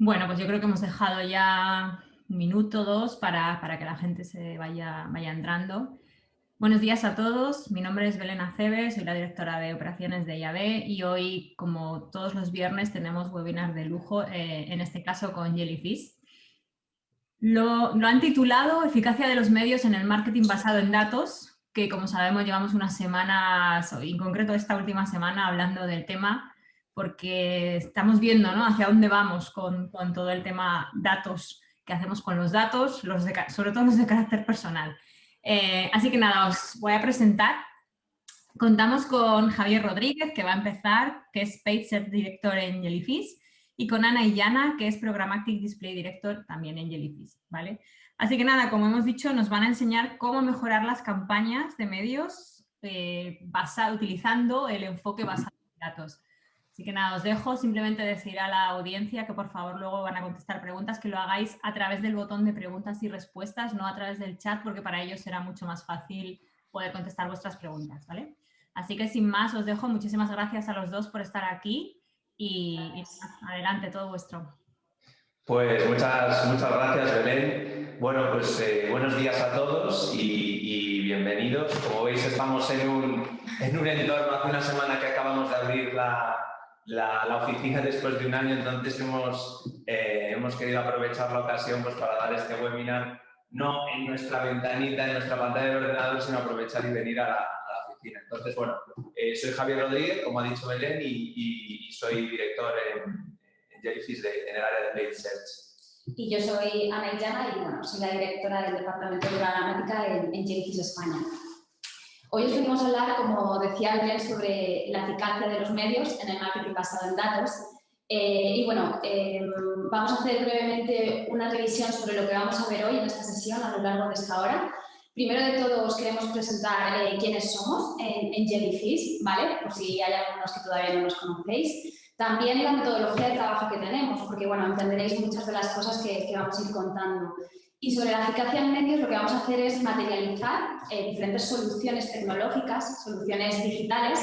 Bueno, pues yo creo que hemos dejado ya un minuto o dos para que la gente se vaya entrando. Buenos días a todos, mi nombre es Belén Aceves, soy la directora de operaciones de IAB y hoy, como todos los viernes, tenemos webinar de lujo, en este caso con Jellyfish. Lo han titulado Eficacia de los medios en el marketing basado en datos, que como sabemos llevamos unas semanas, en concreto esta última semana, hablando del tema, porque estamos viendo, ¿no?, hacia dónde vamos con todo el tema datos, qué hacemos con los datos, sobre todo los de carácter personal. Así que nada, os voy a presentar. Contamos con Javier Rodríguez, que va a empezar, que es Paid Search Director en Jellyfish, y con Ana Illana, que es Programmatic Display Director también en Jellyfish, ¿vale? Así que nada, como hemos dicho, nos van a enseñar cómo mejorar las campañas de medios utilizando el enfoque basado en datos. Así que nada, os dejo simplemente decir a la audiencia que por favor luego van a contestar preguntas, que lo hagáis a través del botón de preguntas y respuestas, no a través del chat, porque para ellos será mucho más fácil poder contestar vuestras preguntas, ¿vale? Así que sin más os dejo. Muchísimas gracias a los dos por estar aquí y adelante, todo vuestro. Pues muchas gracias, Belén. Bueno, pues buenos días a todos y bienvenidos. Como veis, estamos en un entorno, hace una semana que acabamos de abrir la oficina después de un año, entonces hemos querido aprovechar la ocasión pues, para dar este webinar, no en nuestra ventanita, en nuestra pantalla del ordenador, sino aprovechar y venir a la oficina. Entonces, bueno, soy Javier Rodríguez, como ha dicho Belén, y soy director en Jellyfish en el área de Paid Search. Y yo soy Ana Illana y bueno, soy la directora del departamento de programática en Jellyfish España. Hoy os venimos a hablar, como decía Belén, sobre la eficacia de los medios en el marketing basado en datos. Y bueno, vamos a hacer brevemente una revisión sobre lo que vamos a ver hoy en esta sesión a lo largo de esta hora. Primero de todo, os queremos presentar quiénes somos en Jellyfish, ¿vale? Por si hay algunos que todavía no nos conocéis. También la metodología de trabajo que tenemos, porque, bueno, entenderéis muchas de las cosas que vamos a ir contando. Y sobre la eficacia en medios, lo que vamos a hacer es materializar diferentes soluciones tecnológicas, soluciones digitales,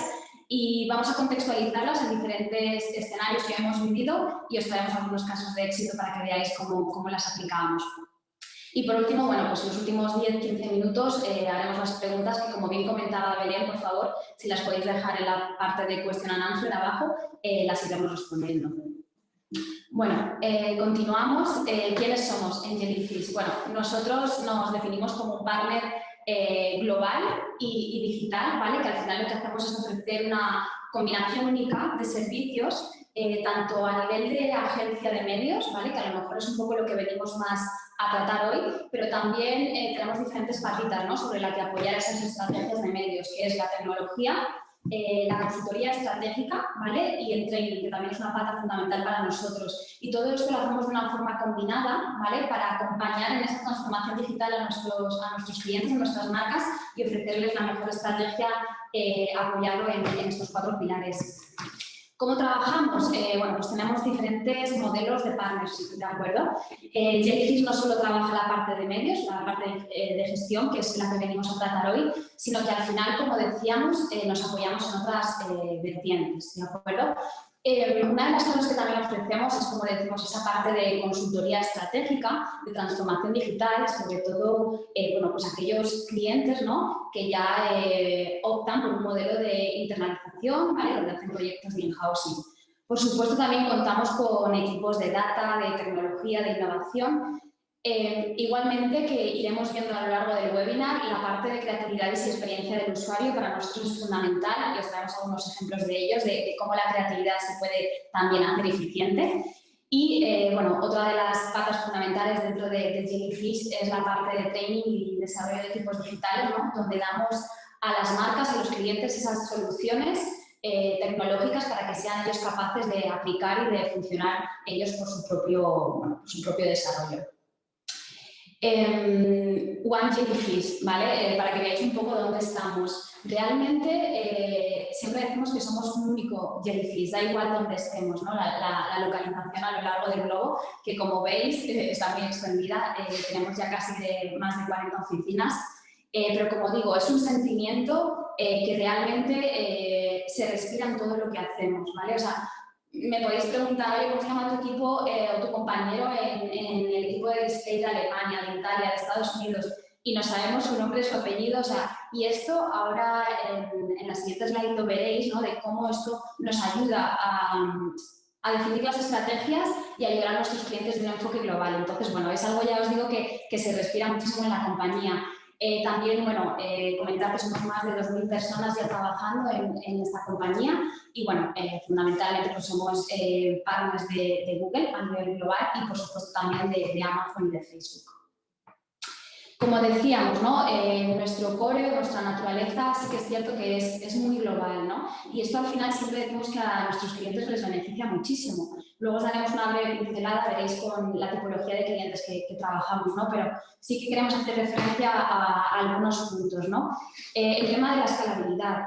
y vamos a contextualizarlas en diferentes escenarios que hemos vivido y os traemos algunos casos de éxito para que veáis cómo las aplicamos. Y por último, bueno, pues en los últimos 10-15 minutos haremos las preguntas que, como bien comentaba Belén, por favor, si las podéis dejar en la parte de question and answer abajo, las iremos respondiendo. Bueno, continuamos. ¿Quiénes somos en Jellyfish? Bueno, nosotros nos definimos como un partner global y digital, ¿vale? Que al final lo que hacemos es ofrecer una combinación única de servicios, tanto a nivel de agencia de medios, ¿vale? Que a lo mejor es un poco lo que venimos más a tratar hoy, pero también tenemos diferentes patitas, ¿no?, sobre la que apoyar esas estrategias de medios, que es la tecnología, la consultoría estratégica, ¿vale?, y el training, que también es una pata fundamental para nosotros. Y todo esto lo hacemos de una forma combinada, ¿vale?, para acompañar en esa transformación digital a nuestros clientes, a nuestras marcas, y ofrecerles la mejor estrategia apoyado en estos 4 pilares. ¿Cómo trabajamos? Bueno, pues tenemos diferentes modelos de partnership, ¿de acuerdo? Jellyfish no solo trabaja la parte de medios, la parte de gestión, que es la que venimos a tratar hoy, sino que al final, como decíamos, nos apoyamos en otras vertientes, ¿de acuerdo? Una de las cosas que también ofrecemos es, como decimos, esa parte de consultoría estratégica, de transformación digital, sobre todo, bueno, pues aquellos clientes, ¿no?, que ya optan por un modelo de internalización, ¿vale?, donde hacen proyectos de in-housing. Por supuesto, también contamos con equipos de data, de tecnología, de innovación. Igualmente, que iremos viendo a lo largo del webinar, la parte de creatividad y experiencia del usuario para nosotros es fundamental, y os traemos algunos ejemplos de ellos, de cómo la creatividad se puede también hacer eficiente. Y, bueno, otra de las patas fundamentales dentro de Jellyfish es la parte de training y desarrollo de equipos digitales, ¿no?, donde damos a las marcas, a los clientes, esas soluciones tecnológicas para que sean ellos capaces de aplicar y de funcionar ellos por su propio desarrollo. One Jellyfish, ¿vale? Para que veáis un poco dónde estamos. Realmente siempre decimos que somos un único Jellyfish, da igual dónde estemos, ¿no? La localización a lo largo del globo, que como veis está muy extendida, tenemos ya casi más de 40 oficinas, pero como digo, es un sentimiento que realmente se respira en todo lo que hacemos, ¿vale? O sea, me podéis preguntar, oye, ¿cómo se llama tu equipo o tu compañero en el equipo de display de Alemania, de Italia, de Estados Unidos? Y no sabemos su nombre, su apellido, o sea, y esto ahora en la siguiente slide lo veréis, ¿no? De cómo esto nos ayuda a definir las estrategias y ayudar a nuestros clientes de un enfoque global. Entonces, bueno, es algo, ya os digo, que se respira muchísimo en la compañía. También, bueno, comentar que somos más de 2.000 personas ya trabajando en esta compañía y, bueno, fundamentalmente pues somos partners de Google a nivel global y, por supuesto, también de Amazon y de Facebook. Como decíamos, ¿no? Nuestro core, nuestra naturaleza, sí que es cierto que es muy global, ¿no? Y esto al final siempre decimos que a nuestros clientes les beneficia muchísimo. Luego os daremos una breve pincelada, veréis con la tipología de clientes que trabajamos, ¿no? Pero sí que queremos hacer referencia a algunos puntos, ¿no? El tema de la escalabilidad.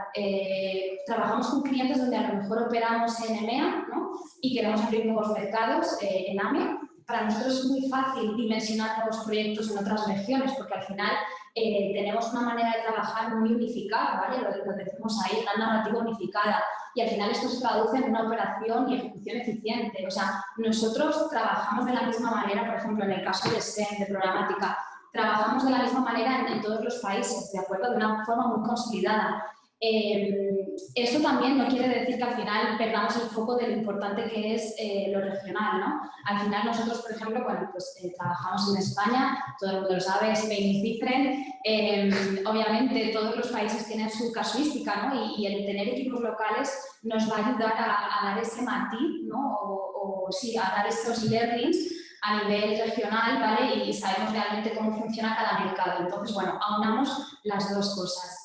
Trabajamos con clientes donde a lo mejor operamos en EMEA, ¿no? Y queremos abrir nuevos mercados en AME. Para nosotros es muy fácil dimensionar nuevos proyectos en otras regiones porque al final tenemos una manera de trabajar muy unificada, ¿vale? Lo decimos ahí, una narrativa unificada y al final esto se traduce en una operación y ejecución eficiente. O sea, nosotros trabajamos de la misma manera, por ejemplo, en el caso de SEM, de programática, trabajamos de la misma manera en todos los países, ¿de acuerdo? De una forma muy consolidada. Esto también no quiere decir que al final perdamos el foco de lo importante que es lo regional, ¿no? Al final nosotros, por ejemplo, bueno, pues trabajamos en España, todo el mundo lo sabe, Spain is different. Obviamente todos los países tienen su casuística, ¿no? Y el tener equipos locales nos va a ayudar a dar ese matiz, ¿no? O sí, a dar esos learnings a nivel regional, ¿vale? Y sabemos realmente cómo funciona cada mercado. Entonces, bueno, aunamos las dos cosas.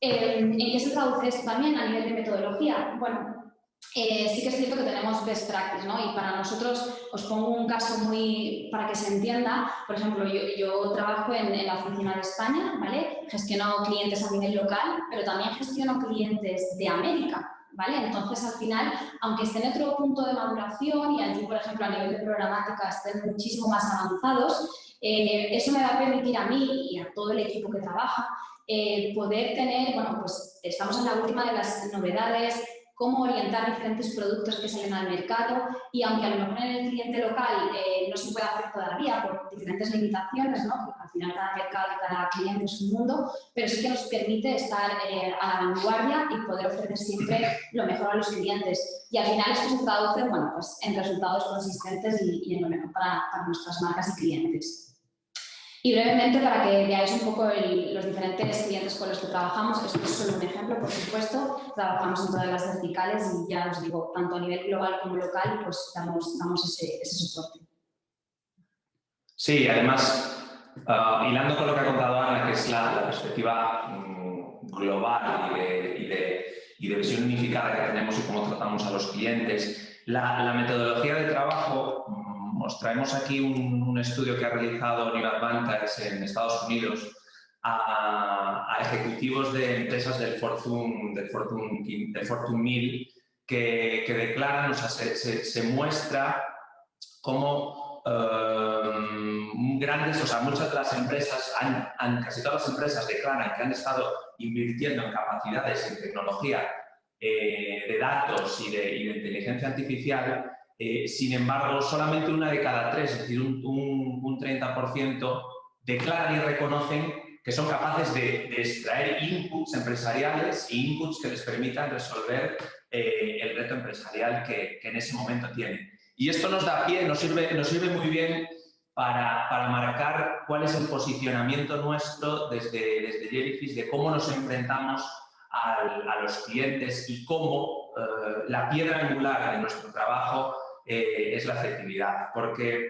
¿En qué se traduce esto también a nivel de metodología? Bueno, sí que es cierto que tenemos best practice, ¿no? Y para nosotros, os pongo un caso muy para que se entienda. Por ejemplo, yo trabajo en la oficina de España, ¿vale? Gestiono clientes a nivel local, pero también gestiono clientes de América, ¿vale? Entonces, al final, aunque esté en otro punto de maduración y allí, por ejemplo, a nivel de programática estén muchísimo más avanzados, eso me va a permitir a mí y a todo el equipo que trabaja poder tener, bueno, pues estamos en la última de las novedades, cómo orientar diferentes productos que salen al mercado y aunque a lo mejor en el cliente local no se puede hacer todavía por diferentes limitaciones, ¿no? Porque al final cada mercado y cada cliente es un mundo, pero sí que nos permite estar a la vanguardia y poder ofrecer siempre lo mejor a los clientes. Y al final esto se traduce, bueno, pues en resultados consistentes y en lo mejor para nuestras marcas y clientes. Y brevemente, para que veáis un poco los diferentes clientes con los que trabajamos, esto es solo un ejemplo, por supuesto, trabajamos en todas las verticales y ya os digo, tanto a nivel global como local, pues damos ese soporte. Sí, además, hilando con lo que ha contado Ana, que es la perspectiva global y de visión unificada que tenemos y cómo tratamos a los clientes, la metodología de trabajo, os traemos aquí un estudio que ha realizado New Advantage en Estados Unidos a ejecutivos de empresas del Fortune 1000 que declaran, o sea, se muestra cómo grandes, o sea, muchas de las empresas, casi todas las empresas declaran que han estado invirtiendo en capacidades y en tecnología de datos y de inteligencia artificial. Sin embargo, solamente una de cada tres, es decir, un 30%, declaran y reconocen que son capaces de extraer inputs empresariales e inputs que les permitan resolver el reto empresarial que en ese momento tienen. Y esto nos da pie, nos sirve muy bien para marcar cuál es el posicionamiento nuestro desde Jellyfish, de cómo nos enfrentamos a los clientes y cómo la piedra angular de nuestro trabajo es la efectividad, porque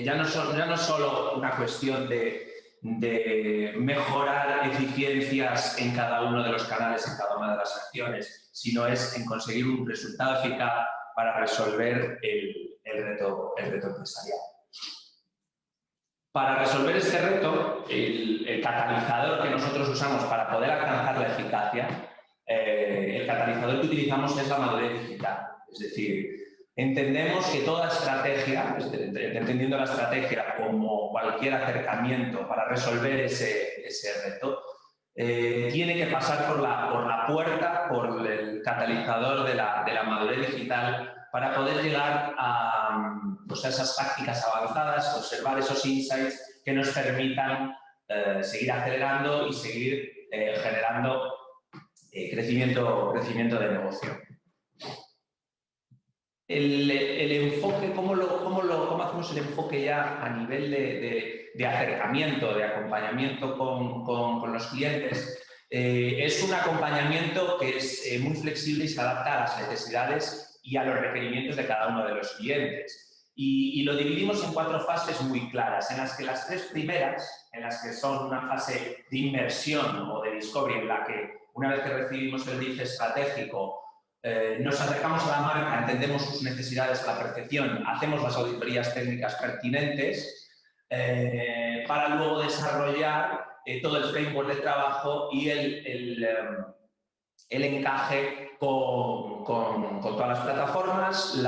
ya no es solo una cuestión de mejorar eficiencias en cada uno de los canales, en cada una de las acciones, sino es en conseguir un resultado eficaz para resolver el reto empresarial. Para resolver este reto, el catalizador que nosotros usamos para poder alcanzar la eficacia, el catalizador que utilizamos es la madurez digital, es decir, entendemos que toda estrategia, entendiendo la estrategia como cualquier acercamiento para resolver ese reto, tiene que pasar por la puerta, por el catalizador de la madurez digital para poder llegar pues a esas tácticas avanzadas, observar esos insights que nos permitan seguir acelerando y seguir generando crecimiento de negocio. El enfoque, ¿cómo hacemos el enfoque ya a nivel de acercamiento, de acompañamiento con los clientes? Es un acompañamiento que es muy flexible y se adapta a las necesidades y a los requerimientos de cada uno de los clientes. Y lo dividimos en 4 fases muy claras, en las que las 3 primeras, en las que son una fase de inmersión o de discovery, en la que una vez que recibimos el brief estratégico, nos acercamos a la marca, entendemos sus necesidades a la perfección, hacemos las auditorías técnicas pertinentes para luego desarrollar todo el framework de trabajo y el encaje con todas las plataformas y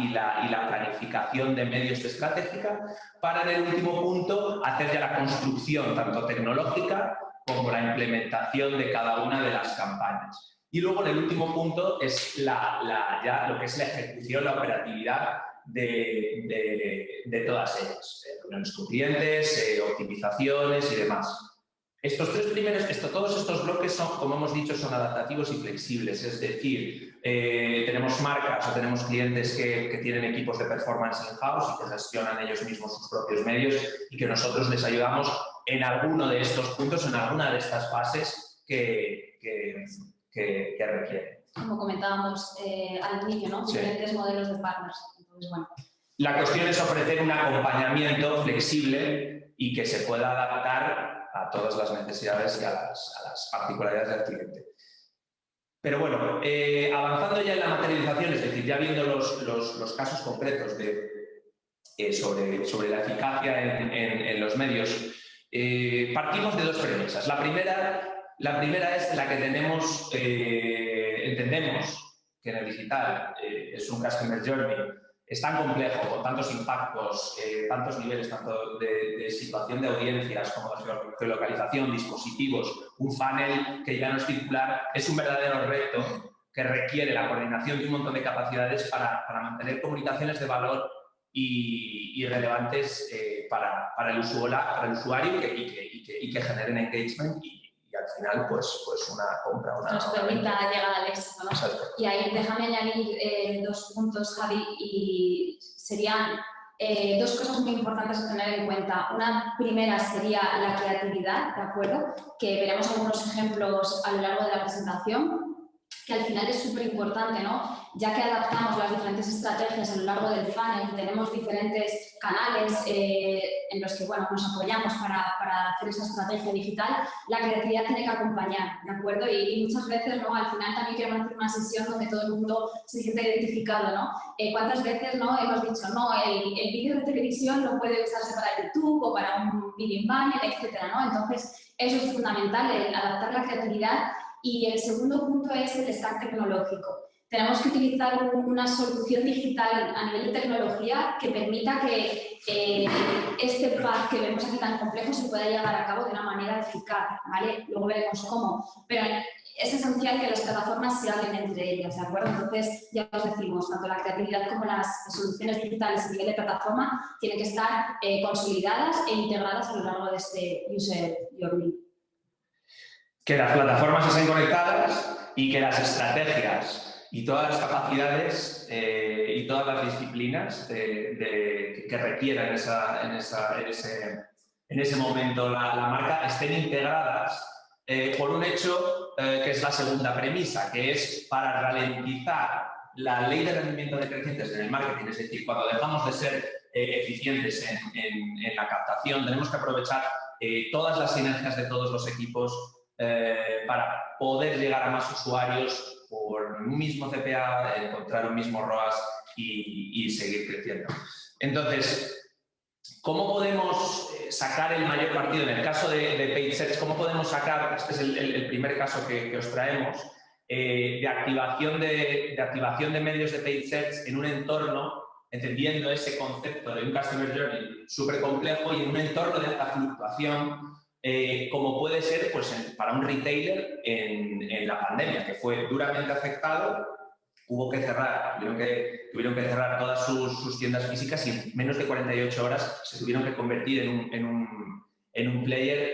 la planificación de medios estratégica para, en el último punto, hacer ya la construcción tanto tecnológica como la implementación de cada una de las campañas. Y luego, en el último punto, es ya lo que es la ejecución, la operatividad de todas ellas. Reuniones con clientes, optimizaciones y demás. Estos 3 primeros, todos estos bloques son, como hemos dicho, son adaptativos y flexibles. Es decir, tenemos marcas o tenemos clientes que tienen equipos de performance in-house y que gestionan ellos mismos sus propios medios y que nosotros les ayudamos en alguno de estos puntos, en alguna de estas fases que requieren. Como comentábamos al inicio, ¿no? Sí. Diferentes modelos de partners. Entonces, bueno. La cuestión es ofrecer un acompañamiento flexible y que se pueda adaptar a todas las necesidades y a las particularidades del cliente. Pero bueno, avanzando ya en la materialización, es decir, ya viendo los casos concretos sobre la eficacia en los medios, partimos de 2 premisas. La primera es la que entendemos que en el digital es un Customer Journey, es tan complejo, con tantos impactos, tantos niveles, tanto de situación de audiencias como de geolocalización, dispositivos, un funnel que ya no es circular, es un verdadero reto que requiere la coordinación de un montón de capacidades para mantener comunicaciones de valor y relevantes para el usuario y que generen engagement y al final pues una compra. Nos permita llegar al éxito, ¿no? Exacto. Y ahí déjame añadir 2 puntos, Javi, y serían 2 cosas muy importantes a tener en cuenta. Una primera sería la creatividad, ¿de acuerdo? Que veremos algunos ejemplos a lo largo de la presentación, que al final es súper importante, ¿no? Ya que adaptamos las diferentes estrategias a lo largo del funnel, tenemos diferentes canales en los que, bueno, nos apoyamos para hacer esa estrategia digital, la creatividad tiene que acompañar, ¿de acuerdo? Y muchas veces, ¿no? Al final también queremos hacer una sesión donde todo el mundo se siente identificado, ¿no? ¿Cuántas veces, no, hemos dicho, no, el vídeo de televisión no puede usarse para YouTube o para un bidding banner, etcétera, ¿no? Entonces, eso es fundamental, el adaptar la creatividad. Y el segundo punto es el stack tecnológico. Tenemos que utilizar una solución digital a nivel de tecnología que permita que este path que vemos aquí tan complejo se pueda llevar a cabo de una manera eficaz, ¿vale? Luego veremos cómo. Pero es esencial que las plataformas se hablen entre ellas, ¿de acuerdo? Entonces, ya os decimos, tanto la creatividad como las soluciones digitales a nivel de plataforma tienen que estar consolidadas e integradas a lo largo de este user journey. Que las plataformas estén conectadas y que las estrategias y todas las capacidades y todas las disciplinas que requieran en ese momento la marca estén integradas por un hecho que es la segunda premisa, que es para ralentizar la ley de rendimiento decrecientes en el marketing. Es decir, cuando dejamos de ser eficientes en la captación, tenemos que aprovechar todas las sinergias de todos los equipos para poder llegar a más usuarios por un mismo CPA, encontrar un mismo ROAS y seguir creciendo. Entonces, ¿cómo podemos sacar el mayor partido? En el caso de Paid Search, ¿cómo podemos sacar, este es el primer caso que os traemos, de activación de medios de Paid Search en un entorno, entendiendo ese concepto de un Customer Journey súper complejo y en un entorno de alta fluctuación, como puede ser pues, para un retailer en la pandemia, que fue duramente afectado hubo que cerrar, tuvieron que cerrar todas sus tiendas físicas y en menos de 48 horas se tuvieron que convertir en un player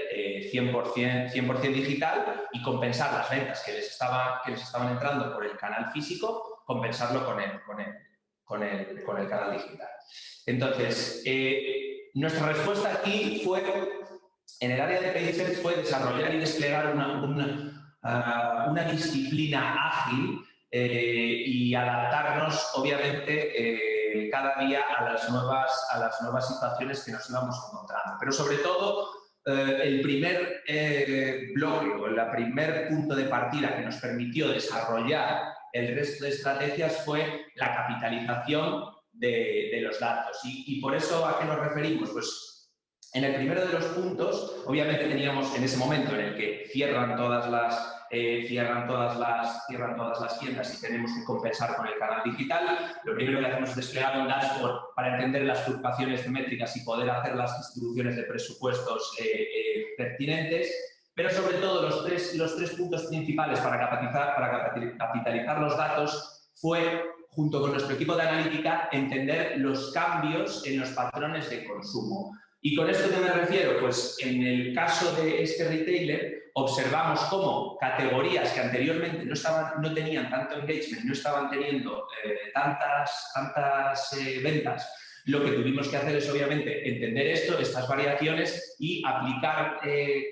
100% digital y compensar las ventas que les estaban entrando por el canal físico, compensarlo con el canal digital. Entonces, nuestra respuesta aquí fue, en el área de PaySearch, fue desarrollar y desplegar una disciplina ágil y adaptarnos, obviamente, cada día a las nuevas situaciones que nos íbamos encontrando. Pero sobre todo, el primer bloque o el primer punto de partida que nos permitió desarrollar el resto de estrategias fue la capitalización de los datos. Y por eso, ¿a qué nos referimos? Pues en el primero de los puntos, obviamente teníamos en ese momento en el que cierran todas las tiendas y tenemos que compensar con el canal digital, lo primero que hacemos es desplegar un dashboard para entender las fluctuaciones de métricas y poder hacer las distribuciones de presupuestos pertinentes. Pero sobre todo los tres puntos principales para capitalizar los datos fue, junto con nuestro equipo de analítica, entender los cambios en los patrones de consumo. ¿Y con esto qué me refiero? Pues en el caso de este retailer observamos cómo categorías que anteriormente no tenían tanto engagement, no estaban teniendo tantas ventas, lo que tuvimos que hacer es obviamente entender estas variaciones y aplicar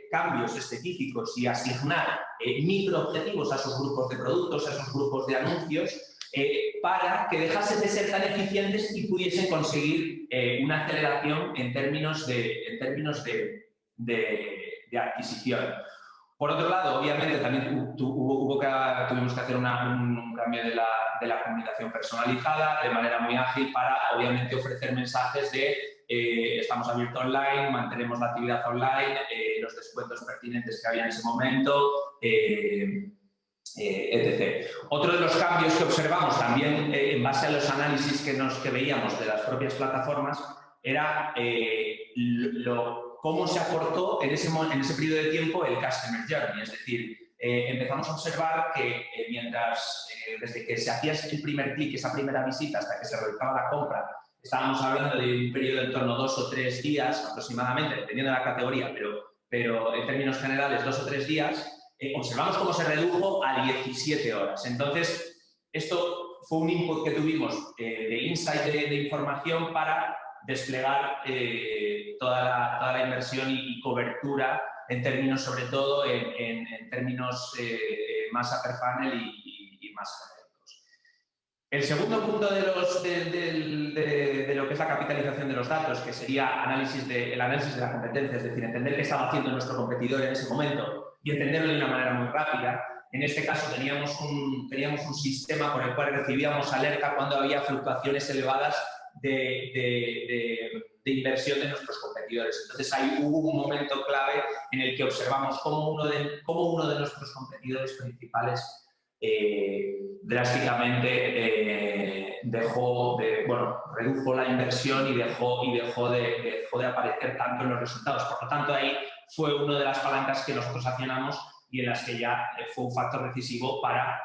cambios específicos y asignar microobjetivos a esos grupos de productos, a esos grupos de anuncios, para que dejasen de ser tan eficientes y pudiesen conseguir una aceleración en términos de adquisición. Por otro lado, obviamente, también tuvimos que hacer un cambio de la comunicación personalizada de manera muy ágil para, obviamente, ofrecer mensajes de estamos abiertos online, mantenemos la actividad online, los descuentos pertinentes que había en ese momento, etc. Otro de los cambios que observamos también en base a los análisis que veíamos de las propias plataformas era cómo se acortó en ese periodo de tiempo el Customer Journey. Es decir, empezamos a observar que desde que se hacía el primer clic, esa primera visita, hasta que se realizaba la compra, estábamos hablando de un periodo de en torno a 2 o 3 días aproximadamente, dependiendo de la categoría, pero en términos generales 2 o 3 días, observamos cómo se redujo a 17 horas. Entonces, esto fue un input que tuvimos de insight de información para desplegar toda la inversión y cobertura en términos, sobre todo, en términos más upper funnel y más genéricos. El segundo punto de lo que es la capitalización de los datos, que sería el análisis de la competencia, es decir, entender qué estaba haciendo nuestro competidor en ese momento y entenderlo de una manera muy rápida. En este caso teníamos un sistema por el cual recibíamos alerta cuando había fluctuaciones elevadas de inversión de nuestros competidores. Entonces ahí hubo un momento clave en el que observamos cómo uno de nuestros competidores principales drásticamente redujo la inversión y dejó de aparecer tanto en los resultados. Por lo tanto, ahí fue una de las palancas que nosotros accionamos y en las que ya fue un factor decisivo para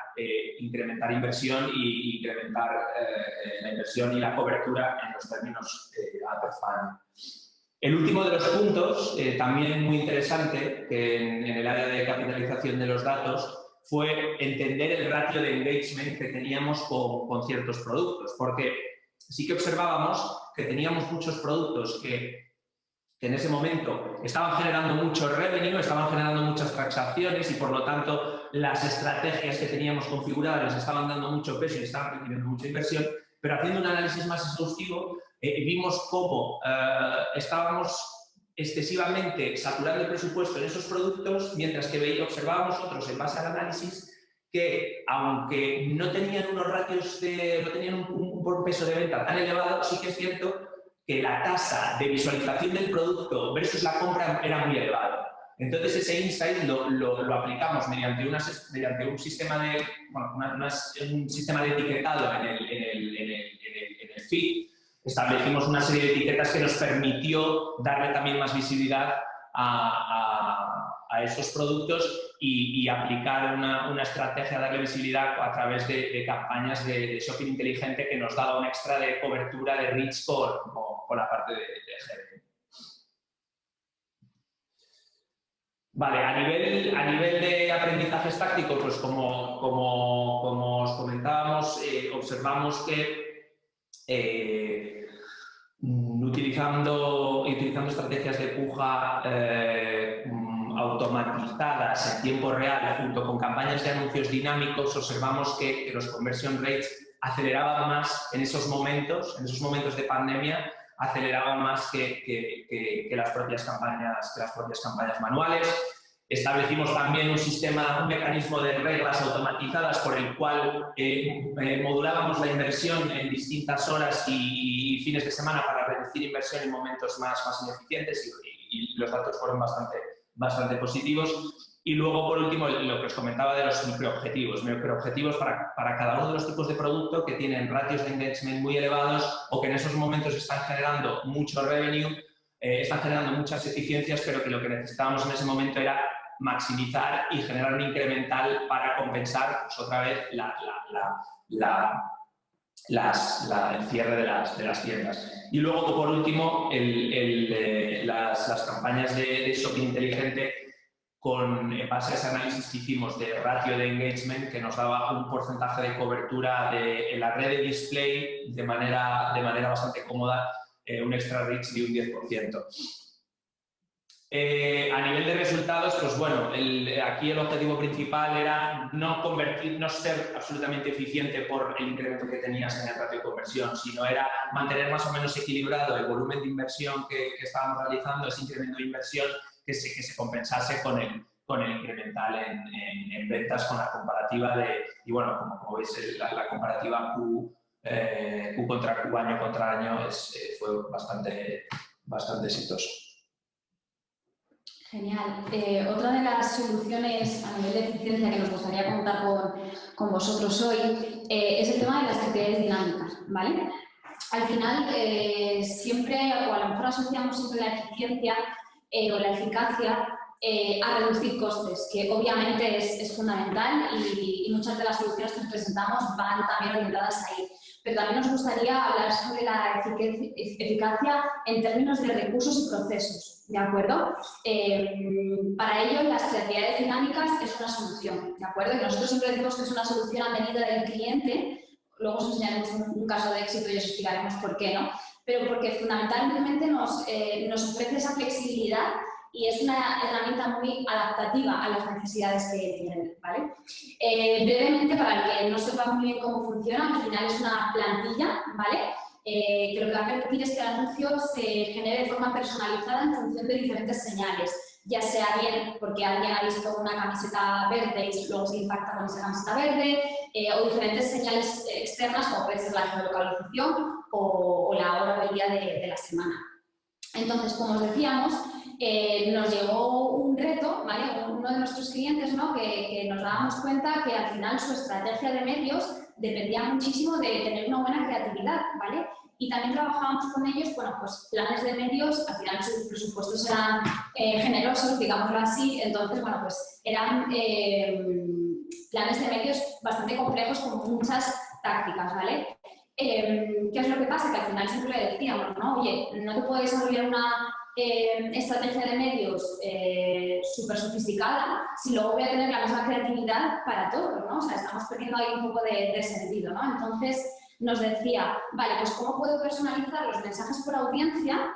incrementar inversión y incrementar la inversión y la cobertura en los términos upper funnel. El último de los puntos, también muy interesante, que en el área de capitalización de los datos, fue entender el ratio de engagement que teníamos con ciertos productos, porque sí que observábamos que teníamos muchos productos que en ese momento estaban generando mucho revenue, estaban generando muchas transacciones y, por lo tanto, las estrategias que teníamos configuradas les estaban dando mucho peso y estaban recibiendo mucha inversión, pero haciendo un análisis más exhaustivo vimos cómo estábamos excesivamente saturando el presupuesto en esos productos, mientras que observábamos otros en base al análisis que, aunque no tenían unos ratios no tenían un peso de venta tan elevado, sí que es cierto que la tasa de visualización del producto versus la compra era muy elevada. Entonces, ese insight lo aplicamos mediante un sistema de etiquetado en el feed. Establecimos una serie de etiquetas que nos permitió darle también más visibilidad a esos productos y aplicar una estrategia, darle visibilidad a través de campañas de shopping inteligente que nos daba un extra de cobertura de reach por la parte de GDP. Vale, a nivel de aprendizajes tácticos, pues como os comentábamos, observamos que utilizando estrategias de puja automatizadas en tiempo real junto con campañas de anuncios dinámicos, observamos que los conversion rates aceleraban más en esos momentos de pandemia, aceleraban más que las propias campañas manuales. Establecimos también un mecanismo de reglas automatizadas por el cual modulábamos la inversión en distintas horas y fines de semana para reducir inversión en momentos más ineficientes y los datos fueron bastante positivos. Y luego, por último, lo que os comentaba de los microobjetivos. Microobjetivos para cada uno de los tipos de producto que tienen ratios de engagement muy elevados o que en esos momentos están generando mucho revenue, están generando muchas eficiencias, pero que lo que necesitábamos en ese momento era maximizar y generar un incremental para compensar, pues, otra vez el cierre de las tiendas. Y luego, por último, las campañas de shopping inteligente en base a ese análisis que hicimos de ratio de engagement que nos daba un porcentaje de cobertura en la red de display de manera bastante cómoda, un extra reach de un 10%. A nivel de resultados, pues bueno, aquí el objetivo principal era no ser absolutamente eficiente por el incremento que tenías en el ratio de conversión, sino era mantener más o menos equilibrado el volumen de inversión que estábamos realizando, ese incremento de inversión que se compensase con el incremental en ventas, con la comparativa y bueno, como veis, la comparativa Q contra Q, año contra año, fue bastante exitoso. Genial. Otra de las soluciones a nivel de eficiencia que nos gustaría contar con vosotros hoy es el tema de las actividades dinámicas, ¿vale? Al final, siempre, o a lo mejor asociamos siempre la eficiencia o la eficacia a reducir costes, que obviamente es fundamental y muchas de las soluciones que presentamos van también orientadas ahí. Pero también nos gustaría hablar sobre la eficacia en términos de recursos y procesos, ¿de acuerdo? Para ello, las creatividades dinámicas es una solución, ¿de acuerdo? Y nosotros siempre decimos que es una solución a medida del cliente. Luego os enseñaremos un caso de éxito y os explicaremos por qué, ¿no? Pero porque fundamentalmente nos ofrece esa flexibilidad y es una herramienta muy adaptativa a las necesidades que tienen, ¿vale? Brevemente, para el que no sepa muy bien cómo funciona, al final es una plantilla, ¿vale? Que lo que va a permitir es que el anuncio se genere de forma personalizada en función de diferentes señales, ya sea bien porque alguien ha visto una camiseta verde y luego se impacta con esa camiseta verde, o diferentes señales externas como puede ser la geolocalización o la hora del día de la semana. Entonces, como os decíamos, nos llegó un reto, ¿vale? Uno de nuestros clientes, ¿no? que nos dábamos cuenta que al final su estrategia de medios dependía muchísimo de tener una buena creatividad, ¿vale? Y también trabajábamos con ellos, bueno, pues planes de medios, al final sus presupuestos eran generosos, digámoslo así, entonces, bueno, pues eran planes de medios bastante complejos con muchas tácticas, ¿vale? ¿Qué es lo que pasa? Que al final siempre le decíamos, ¿no? Oye, no te puedes desarrollar una estrategia de medios súper sofisticada si luego voy a tener la misma creatividad para todos, ¿no? O sea, estamos perdiendo ahí un poco de sentido, ¿no? Entonces nos decía, vale, pues ¿cómo puedo personalizar los mensajes por audiencia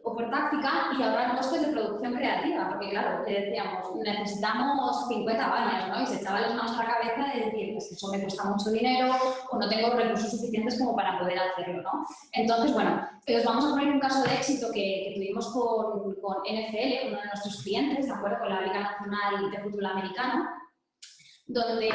o por táctica y ahorrar costes de producción creativa? Porque claro, le decíamos, necesitamos 50 baños, ¿no? Y se echaba las manos a la cabeza de decir, pues que eso me cuesta mucho dinero o no tengo recursos suficientes como para poder hacerlo, ¿no? Entonces, bueno, os vamos a poner un caso de éxito que tuvimos con NFL, uno de nuestros clientes, ¿de acuerdo? Con la Liga Nacional de Fútbol Americano, donde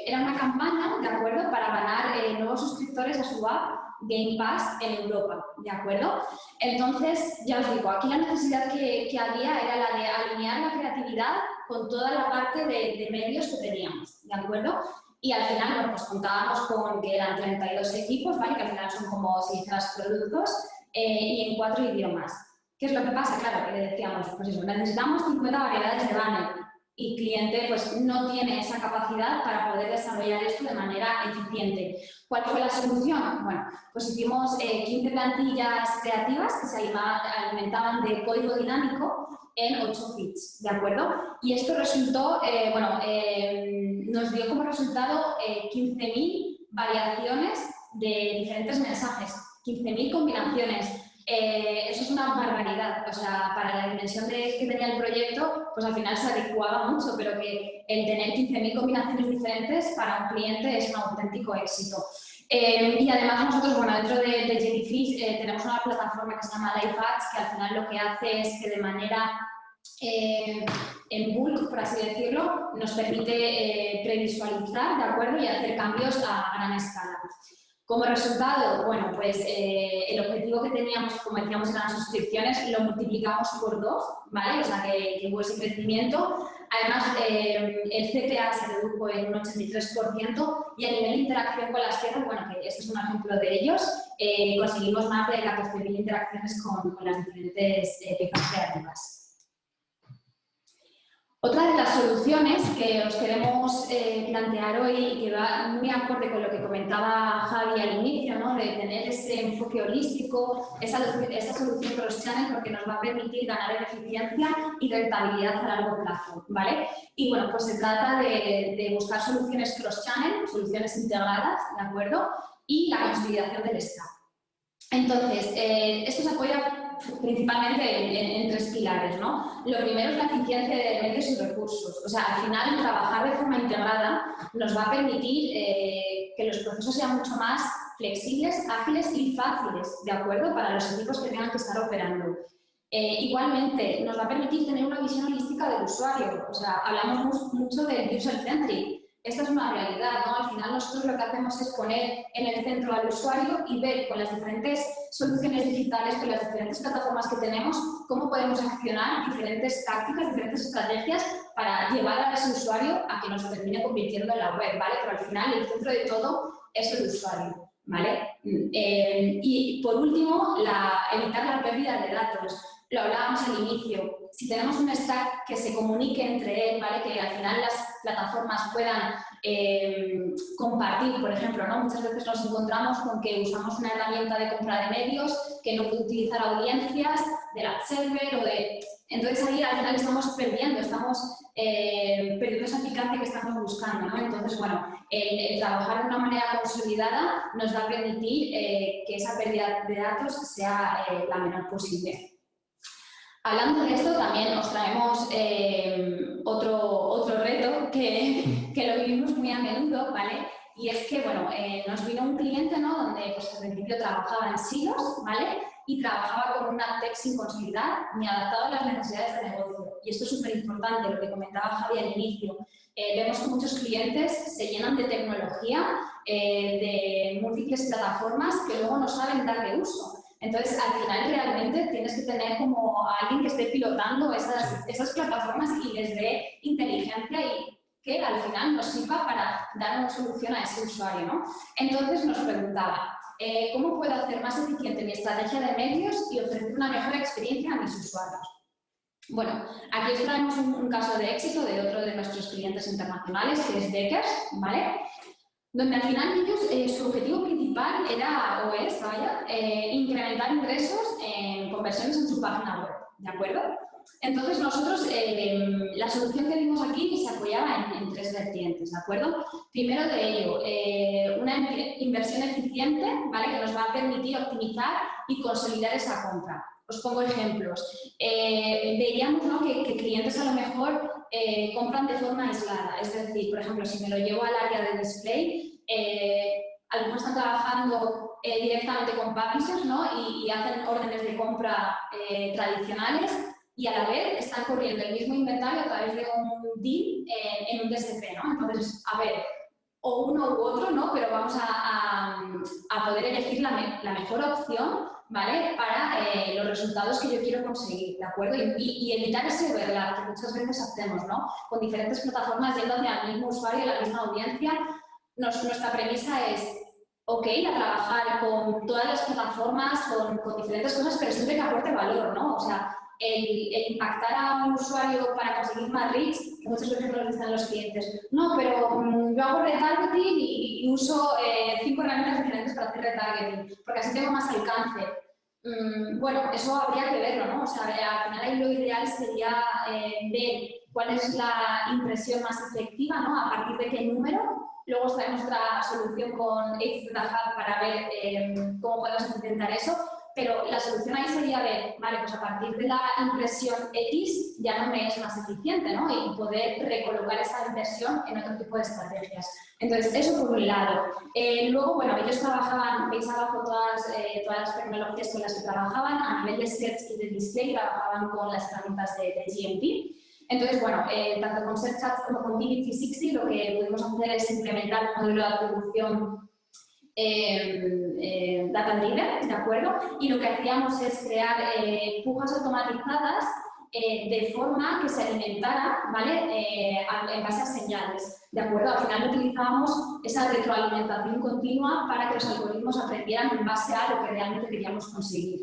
era una campaña, ¿de acuerdo?, para ganar nuevos suscriptores a su app Game Pass en Europa, ¿de acuerdo? Entonces, ya os digo, aquí la necesidad que había era la de alinear la creatividad con toda la parte de medios que teníamos, ¿de acuerdo? Y al final, bueno, pues contábamos con que eran 32 equipos, ¿vale? Que al final son como si dijeras productos, y en 4 idiomas. ¿Qué es lo que pasa? Claro, que le decíamos, pues eso, necesitamos 50 variedades de banner. y el cliente pues, no tiene esa capacidad para poder desarrollar esto de manera eficiente. ¿Cuál fue la solución? Bueno, pues hicimos 15 plantillas creativas que se alimentaban de código dinámico en 8 feeds, ¿de acuerdo? Y esto resultó, nos dio como resultado 15.000 variaciones de diferentes mensajes, 15.000 combinaciones. Eso es una barbaridad, o sea, para la dimensión que tenía el proyecto, pues al final se adecuaba mucho, pero que el tener 15.000 combinaciones diferentes para un cliente es un auténtico éxito. Y además nosotros, bueno, dentro de Jellyfish tenemos una plataforma que se llama Live Ads, que al final lo que hace es que de manera en bulk, por así decirlo, nos permite previsualizar, ¿de acuerdo? Y hacer cambios a gran escala. Como resultado, bueno, pues el objetivo que teníamos, como decíamos, eran las suscripciones, lo multiplicamos por 2, ¿vale? O sea, que hubo ese crecimiento. Además, el CPA se redujo en un 83% y a nivel de interacción con las piezas, bueno, que este es un ejemplo de ellos, conseguimos más de 14.000 interacciones con las diferentes piezas creativas. Otra de las soluciones que os queremos plantear hoy y que va muy acorde con lo que comentaba Javi al inicio, ¿no? De tener ese enfoque holístico, esa solución cross-channel, porque nos va a permitir ganar en eficiencia y rentabilidad a largo plazo, ¿vale? Y bueno, pues se trata de buscar soluciones cross-channel, soluciones integradas, ¿de acuerdo? Y la consolidación del stack. Entonces, esto se apoya principalmente en 3 pilares, ¿no? Lo primero es la eficiencia de medios y recursos. O sea, al final, trabajar de forma integrada nos va a permitir que los procesos sean mucho más flexibles, ágiles y fáciles, ¿de acuerdo? Para los equipos que tengan que estar operando. Igualmente, nos va a permitir tener una visión holística del usuario. O sea, hablamos mucho de user-centric. Esta es una realidad, ¿no? Al final nosotros lo que hacemos es poner en el centro al usuario y ver con las diferentes soluciones digitales, con las diferentes plataformas que tenemos, cómo podemos accionar diferentes tácticas, diferentes estrategias para llevar a ese usuario a que nos termine convirtiendo en la web, ¿vale? Pero al final el centro de todo es el usuario, ¿vale? Y por último, evitar la pérdida de datos. Lo hablábamos al inicio, si tenemos un stack que se comunique entre él, ¿vale? Que al final las plataformas puedan compartir, por ejemplo, ¿no? Muchas veces nos encontramos con que usamos una herramienta de compra de medios que no puede utilizar audiencias del ad server o de... Entonces ahí al final estamos perdiendo esa eficacia que estamos buscando, ¿no? Entonces, bueno, el trabajar de una manera consolidada nos va a permitir que esa pérdida de datos sea la menor posible. Hablando de esto, también os traemos otro reto que lo vivimos muy a menudo, ¿vale? Y es que, bueno, nos vino un cliente, ¿no? Donde, pues, al principio trabajaba en silos, ¿vale? Y trabajaba con una tech sin consolidar ni adaptado a las necesidades de negocio. Y esto es súper importante, lo que comentaba Javi al inicio. Vemos que muchos clientes se llenan de tecnología, de múltiples plataformas que luego no saben darle uso. Entonces, al final, realmente tienes que tener como a alguien que esté pilotando esas plataformas y les dé inteligencia y que al final nos sirva para dar una solución a ese usuario, ¿no? Entonces, nos preguntaba, ¿cómo puedo hacer más eficiente mi estrategia de medios y ofrecer una mejor experiencia a mis usuarios? Bueno, aquí os traemos un caso de éxito de otro de nuestros clientes internacionales, que es Deckers, ¿vale? Donde al final ellos, su objetivo principal era, o es, vaya, incrementar ingresos en conversiones en su página web, ¿de acuerdo? Entonces nosotros, la solución que dimos aquí se apoyaba en 3 vertientes, ¿de acuerdo? Primero de ello, una inversión eficiente, ¿vale? Que nos va a permitir optimizar y consolidar esa compra. Os pongo ejemplos. Veíamos, ¿no? que clientes a lo mejor compran de forma aislada. Es decir, por ejemplo, si me lo llevo al área de display, algunos están trabajando directamente con publishers, ¿no? y hacen órdenes de compra tradicionales y a la vez están corriendo el mismo inventario a través de un deal en un DSP, ¿no? Entonces, a ver, o uno u otro, ¿no? Pero vamos a poder elegir la mejor opción, ¿vale? Para los resultados que yo quiero conseguir, ¿de acuerdo? Y evitar ese overlap que muchas veces hacemos, ¿no? Con diferentes plataformas yendo hacia el mismo usuario y la misma audiencia. Nuestra premisa es, ok, a trabajar con todas las plataformas, con diferentes cosas, pero siempre que aporte valor, ¿no? O sea, el impactar a un usuario para conseguir más reach, que muchas veces nos dicen los clientes, no, pero yo hago retargeting y uso 5 herramientas diferentes para hacer retargeting, porque así tengo más alcance. Bueno, eso habría que verlo, ¿no? O sea, al final ahí lo ideal sería ver cuál es la impresión más efectiva, ¿no? A partir de qué número. Luego está nuestra solución con Hub para ver cómo podemos intentar eso. Pero la solución ahí sería ver, vale, pues a partir de la impresión X ya no me es más eficiente, ¿no? Y poder recolocar esa inversión en otro tipo de estrategias. Entonces, eso por un lado. Luego, bueno, ellos trabajaban, veis abajo todas las tecnologías con las que trabajaban, a nivel de search y de display trabajaban con las herramientas de GMP. Entonces, bueno, tanto con Search Ads como con DV360 lo que pudimos hacer es implementar un modelo de atribución data driven, ¿de acuerdo? Y lo que hacíamos es crear pujas automatizadas de forma que se alimentara, ¿vale? En base a señales, ¿de acuerdo? Al final utilizábamos esa retroalimentación continua para que los algoritmos aprendieran en base a lo que realmente queríamos conseguir.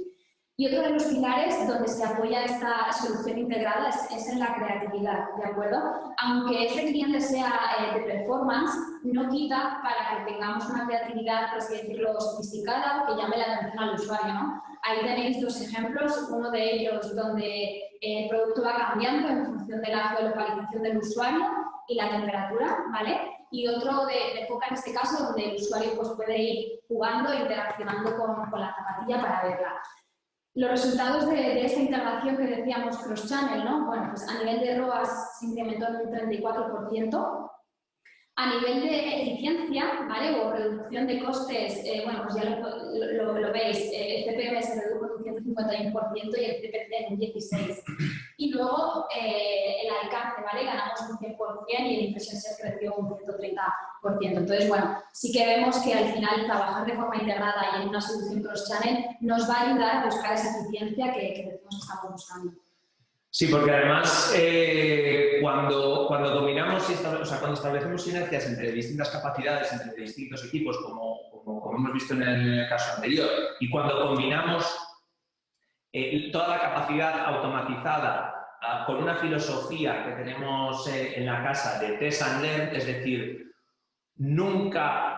Y otro de los pilares donde se apoya esta solución integrada es en la creatividad, ¿de acuerdo? Aunque este cliente sea de performance, no quita para que tengamos una creatividad, por así decirlo, sofisticada, que llame la atención al usuario, ¿no? Ahí tenéis dos ejemplos, uno de ellos donde el producto va cambiando en función de la geolocalización del usuario y la temperatura, ¿vale? Y otro de enfoca en este caso donde el usuario pues, puede ir jugando e interaccionando con la zapatilla para verla. Los resultados de esta integración que decíamos cross-channel, ¿no? Bueno, pues a nivel de ROAS se incrementó en un 34%. A nivel de eficiencia, ¿vale? O reducción de costes, bueno, pues ya lo veis, el CPM se redujo en un 151% y el CPC en un 16%. Y luego el alcance, ¿vale? Ganamos un 100% y el impresión se creció un 130%. Entonces, bueno, sí que vemos que al final trabajar de forma integrada y en una solución cross-channel nos va a ayudar a buscar esa eficiencia que decimos que estamos buscando. Sí, porque además cuando dominamos, o sea, cuando establecemos sinergias entre distintas capacidades, entre distintos equipos, como hemos visto en el caso anterior, y cuando combinamos toda la capacidad automatizada con una filosofía que tenemos en la casa de test and learn, es decir, nunca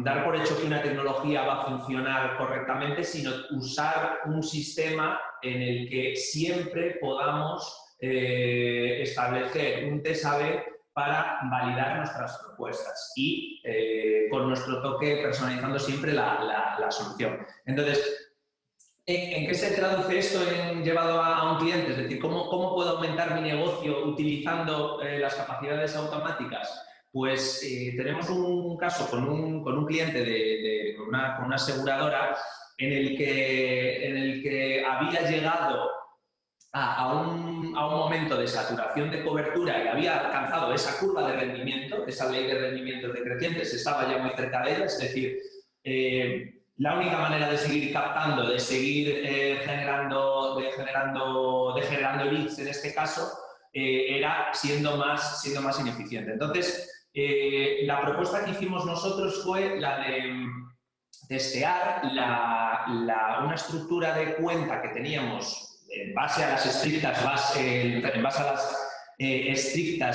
dar por hecho que una tecnología va a funcionar correctamente, sino usar un sistema en el que siempre podamos establecer un test A/B para validar nuestras propuestas y con nuestro toque personalizando siempre la solución. Entonces, ¿en qué se traduce esto llevado a un cliente? Es decir, ¿cómo puedo aumentar mi negocio utilizando las capacidades automáticas? Pues tenemos un caso con un cliente con una aseguradora en el que había llegado a un momento de saturación de cobertura y había alcanzado esa curva de rendimiento, esa ley de rendimientos decrecientes, estaba ya muy cerca de ella, es decir, la única manera de seguir captando, de seguir generando leads en este caso, era siendo más ineficiente. Entonces, la propuesta que hicimos nosotros fue la de testear una estructura de cuenta que teníamos en base a las estrictas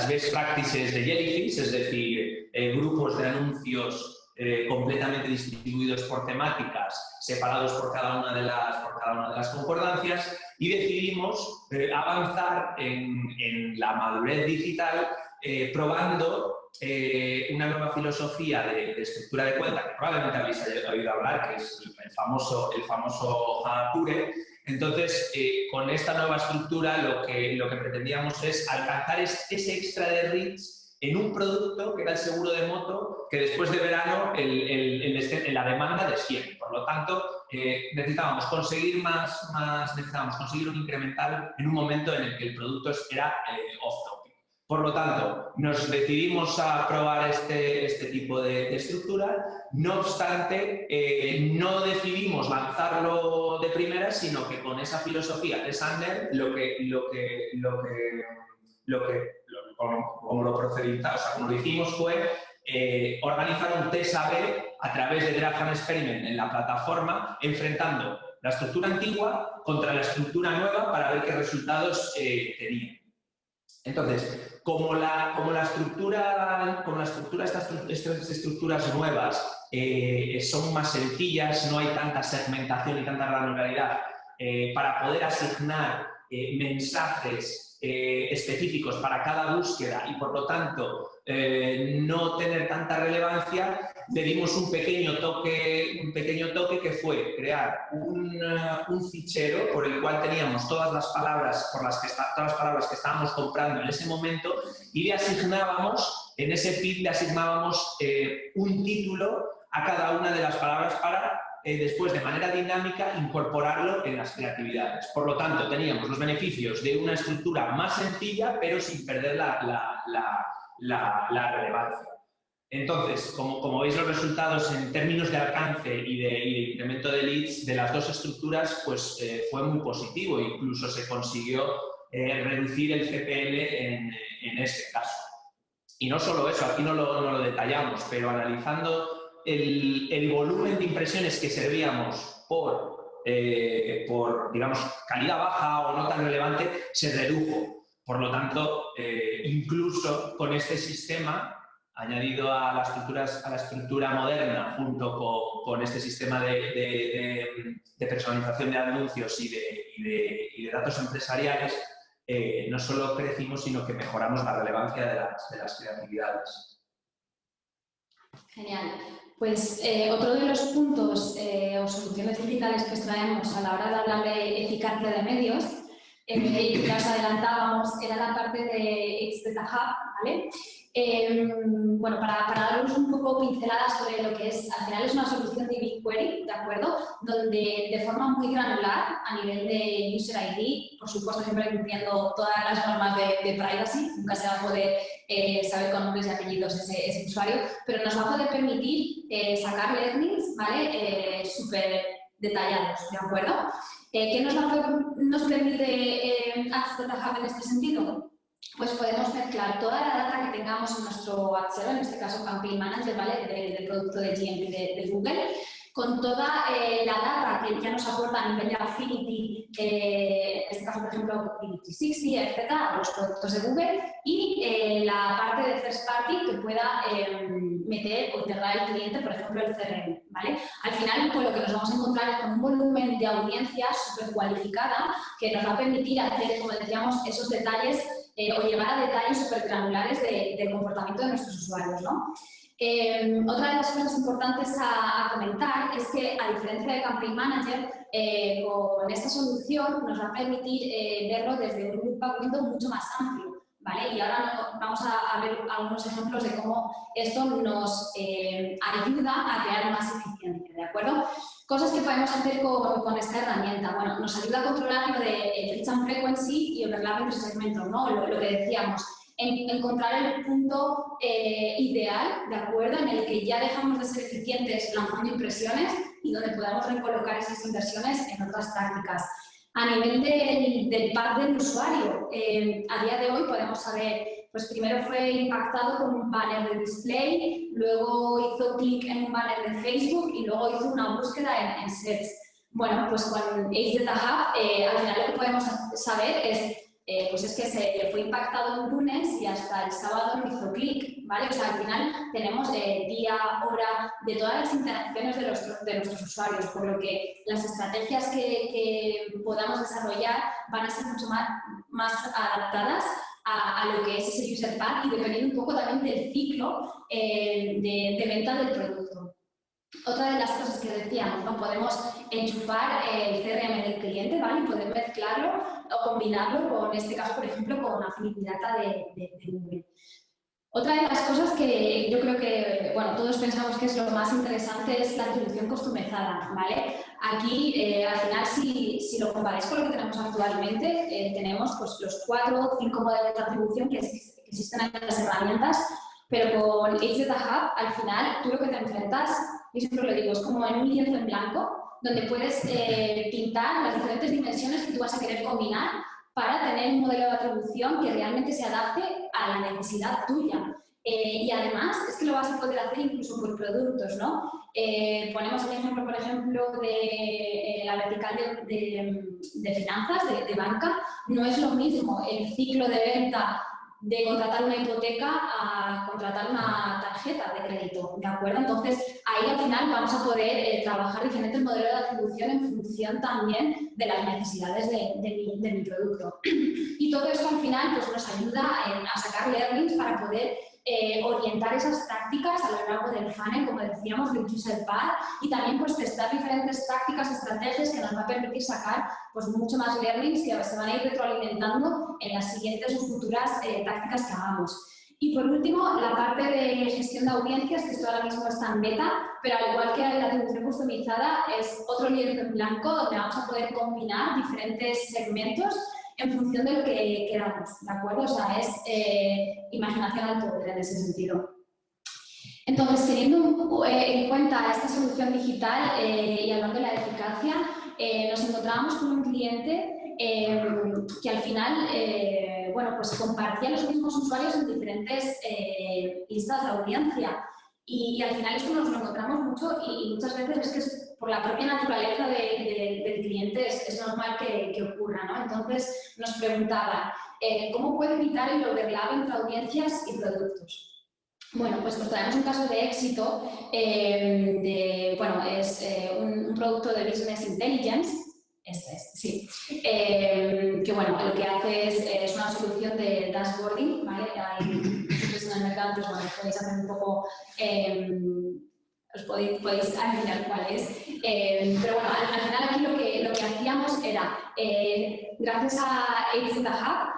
best practices de Jellyfish, es decir, grupos de anuncios completamente distribuidos por temáticas, separados por cada una de las concordancias, y decidimos avanzar en la madurez digital probando una nueva filosofía de estructura de cuenta que probablemente habéis oído hablar, que es el famoso Harakure. Entonces, con esta nueva estructura lo que pretendíamos es alcanzar ese extra de reach en un producto que era el seguro de moto, que después de verano la demanda desciende. Por lo tanto, necesitábamos conseguir necesitábamos conseguir un incremental en un momento en el que el producto era off-topic. Por lo tanto, nos decidimos a probar este tipo de estructura. No obstante, no decidimos lanzarlo de primera, sino que con esa filosofía de Sander, como lo hicimos fue organizar un test A/B a través de Draft and Experiment en la plataforma, enfrentando la estructura antigua contra la estructura nueva para ver qué resultados tenía. Entonces, como estas estructuras nuevas son más sencillas, no hay tanta segmentación y tanta granularidad para poder asignar mensajes específicos para cada búsqueda y, por lo tanto, no tener tanta relevancia, le dimos un pequeño toque que fue crear un fichero por el cual teníamos todas las palabras que estábamos comprando en ese momento y le asignábamos, en ese feed le asignábamos un título a cada una de las palabras para después, de manera dinámica, incorporarlo en las creatividades. Por lo tanto, teníamos los beneficios de una estructura más sencilla, pero sin perder la relevancia. Entonces, como veis, los resultados en términos de alcance y de incremento de leads de las dos estructuras pues, fue muy positivo. Incluso se consiguió reducir el CPL en este caso. Y no solo eso, aquí no lo detallamos, pero analizando el volumen de impresiones que servíamos por, digamos, calidad baja o no tan relevante, se redujo. Por lo tanto, incluso con este sistema, añadido a la estructura moderna, junto con este sistema de personalización de anuncios y de datos empresariales, no solo crecimos, sino que mejoramos la relevancia de las creatividades. Genial. Pues otro de los puntos o soluciones digitales que extraemos a la hora de hablar de eficacia de medios, que ya os adelantábamos, era la parte de X Data Hub, ¿vale? Bueno, para daros un poco pinceladas sobre lo que es, al final es una solución de BigQuery, ¿de acuerdo? Donde de forma muy granular, a nivel de User ID, por supuesto siempre cumpliendo todas las normas de privacy, nunca se va a poder saber con nombres y apellidos ese usuario, pero nos va a poder permitir sacar learnings, ¿vale? Súper detallados, ¿de acuerdo? ¿Qué nos permite Ads Data Hub en este sentido? Pues podemos mezclar toda la data que tengamos en nuestro ad server, en este caso Campaign Manager, ¿vale? Del producto de GMP de Google, con toda la data que ya nos aporta a nivel de Affinity, en este caso, por ejemplo, Affinity360, etcétera, los productos de Google, y la parte de First Party que pueda meter o integrar el cliente, por ejemplo, el CRM, ¿vale? Al final, con lo que nos vamos a encontrar es con un volumen de audiencia súper cualificada que nos va a permitir hacer, como decíamos, esos detalles o llegar a detalles súper granulares del comportamiento de nuestros usuarios, ¿no? Otra de las cosas importantes a comentar es que, a diferencia de Campaign Manager, con esta solución nos va a permitir verlo desde un impacto mucho más amplio, ¿vale? Y ahora vamos a ver algunos ejemplos de cómo esto nos ayuda a crear más eficiencia, ¿de acuerdo? Cosas que podemos hacer con esta herramienta. Bueno, nos ayuda a controlar lo de reach and frequency y overlapping segmentos, ¿no? Lo que decíamos. Encontrar el punto ideal, ¿de acuerdo?, en el que ya dejamos de ser eficientes lanzando impresiones y donde podamos recolocar esas inversiones en otras tácticas. A nivel del path del usuario, a día de hoy podemos saber, pues primero fue impactado con un banner de display, luego hizo clic en un banner de Facebook y luego hizo una búsqueda en Search. Bueno, pues con X Data Hub, al final lo que podemos saber es pues es que se le fue impactado un lunes y hasta el sábado no hizo clic, ¿vale? O sea, al final tenemos día, hora, de todas las interacciones de nuestros usuarios, por lo que las estrategias que podamos desarrollar van a ser mucho más adaptadas a lo que es ese user path y dependiendo un poco también del ciclo de venta del producto. Otra de las cosas que decíamos, ¿no? Podemos enchufar el CRM del cliente, ¿vale? Y poder mezclarlo o combinarlo con, en este caso, por ejemplo, con Affinity Data de Google. Otra de las cosas que yo creo que, bueno, todos pensamos que es lo más interesante es la atribución customizada, ¿vale? Aquí, al final, si lo comparáis con lo que tenemos actualmente, tenemos pues, los 4 o 5 modelos de atribución que existen en las herramientas, pero con X Data Hub, al final, tú lo que te enfrentas, y siempre lo digo, es como en un lienzo en blanco, donde puedes pintar las diferentes dimensiones que tú vas a querer combinar para tener un modelo de atribución que realmente se adapte a la necesidad tuya. Y además, es que lo vas a poder hacer incluso por productos, ¿no? Ponemos el ejemplo, por ejemplo, de la vertical de finanzas, de banca, no es lo mismo el ciclo de venta de contratar una hipoteca a contratar una tarjeta de crédito, ¿de acuerdo? Entonces, ahí al final vamos a poder trabajar diferentes modelos de atribución en función también de las necesidades de mi producto. Y todo esto al final pues, nos ayuda a sacar learnings para poder orientar esas tácticas a lo largo del funnel, como decíamos, del user path, y también pues testar diferentes tácticas, estrategias que nos va a permitir sacar pues mucho más learnings que se van a ir retroalimentando en las siguientes o futuras tácticas que hagamos. Y por último, la parte de gestión de audiencias, que esto ahora mismo está en beta, pero al igual que la atribución customizada, es otro lienzo en blanco donde vamos a poder combinar diferentes segmentos en función de lo que queramos, ¿de acuerdo? O sea, es imaginación al poder en ese sentido. Entonces, teniendo en cuenta esta solución digital y hablando de la eficacia, nos encontrábamos con un cliente que al final, bueno, pues compartía los mismos usuarios en diferentes listas de audiencia. Y al final esto nos lo encontramos mucho y muchas veces es que es por la propia naturaleza del cliente es normal que ocurra, ¿no? Entonces nos preguntaban, ¿cómo puedo evitar el overlap entre audiencias y productos? Bueno, pues os traemos un caso de éxito bueno, es un producto de Business Intelligence, sí, que bueno, lo que hace es una solución de dashboarding, ¿vale? En el mercado, pues bueno, podéis hacer un poco, os podéis adivinar cuál es. Pero bueno, al final aquí lo que hacíamos era, gracias a Ace Data Hub,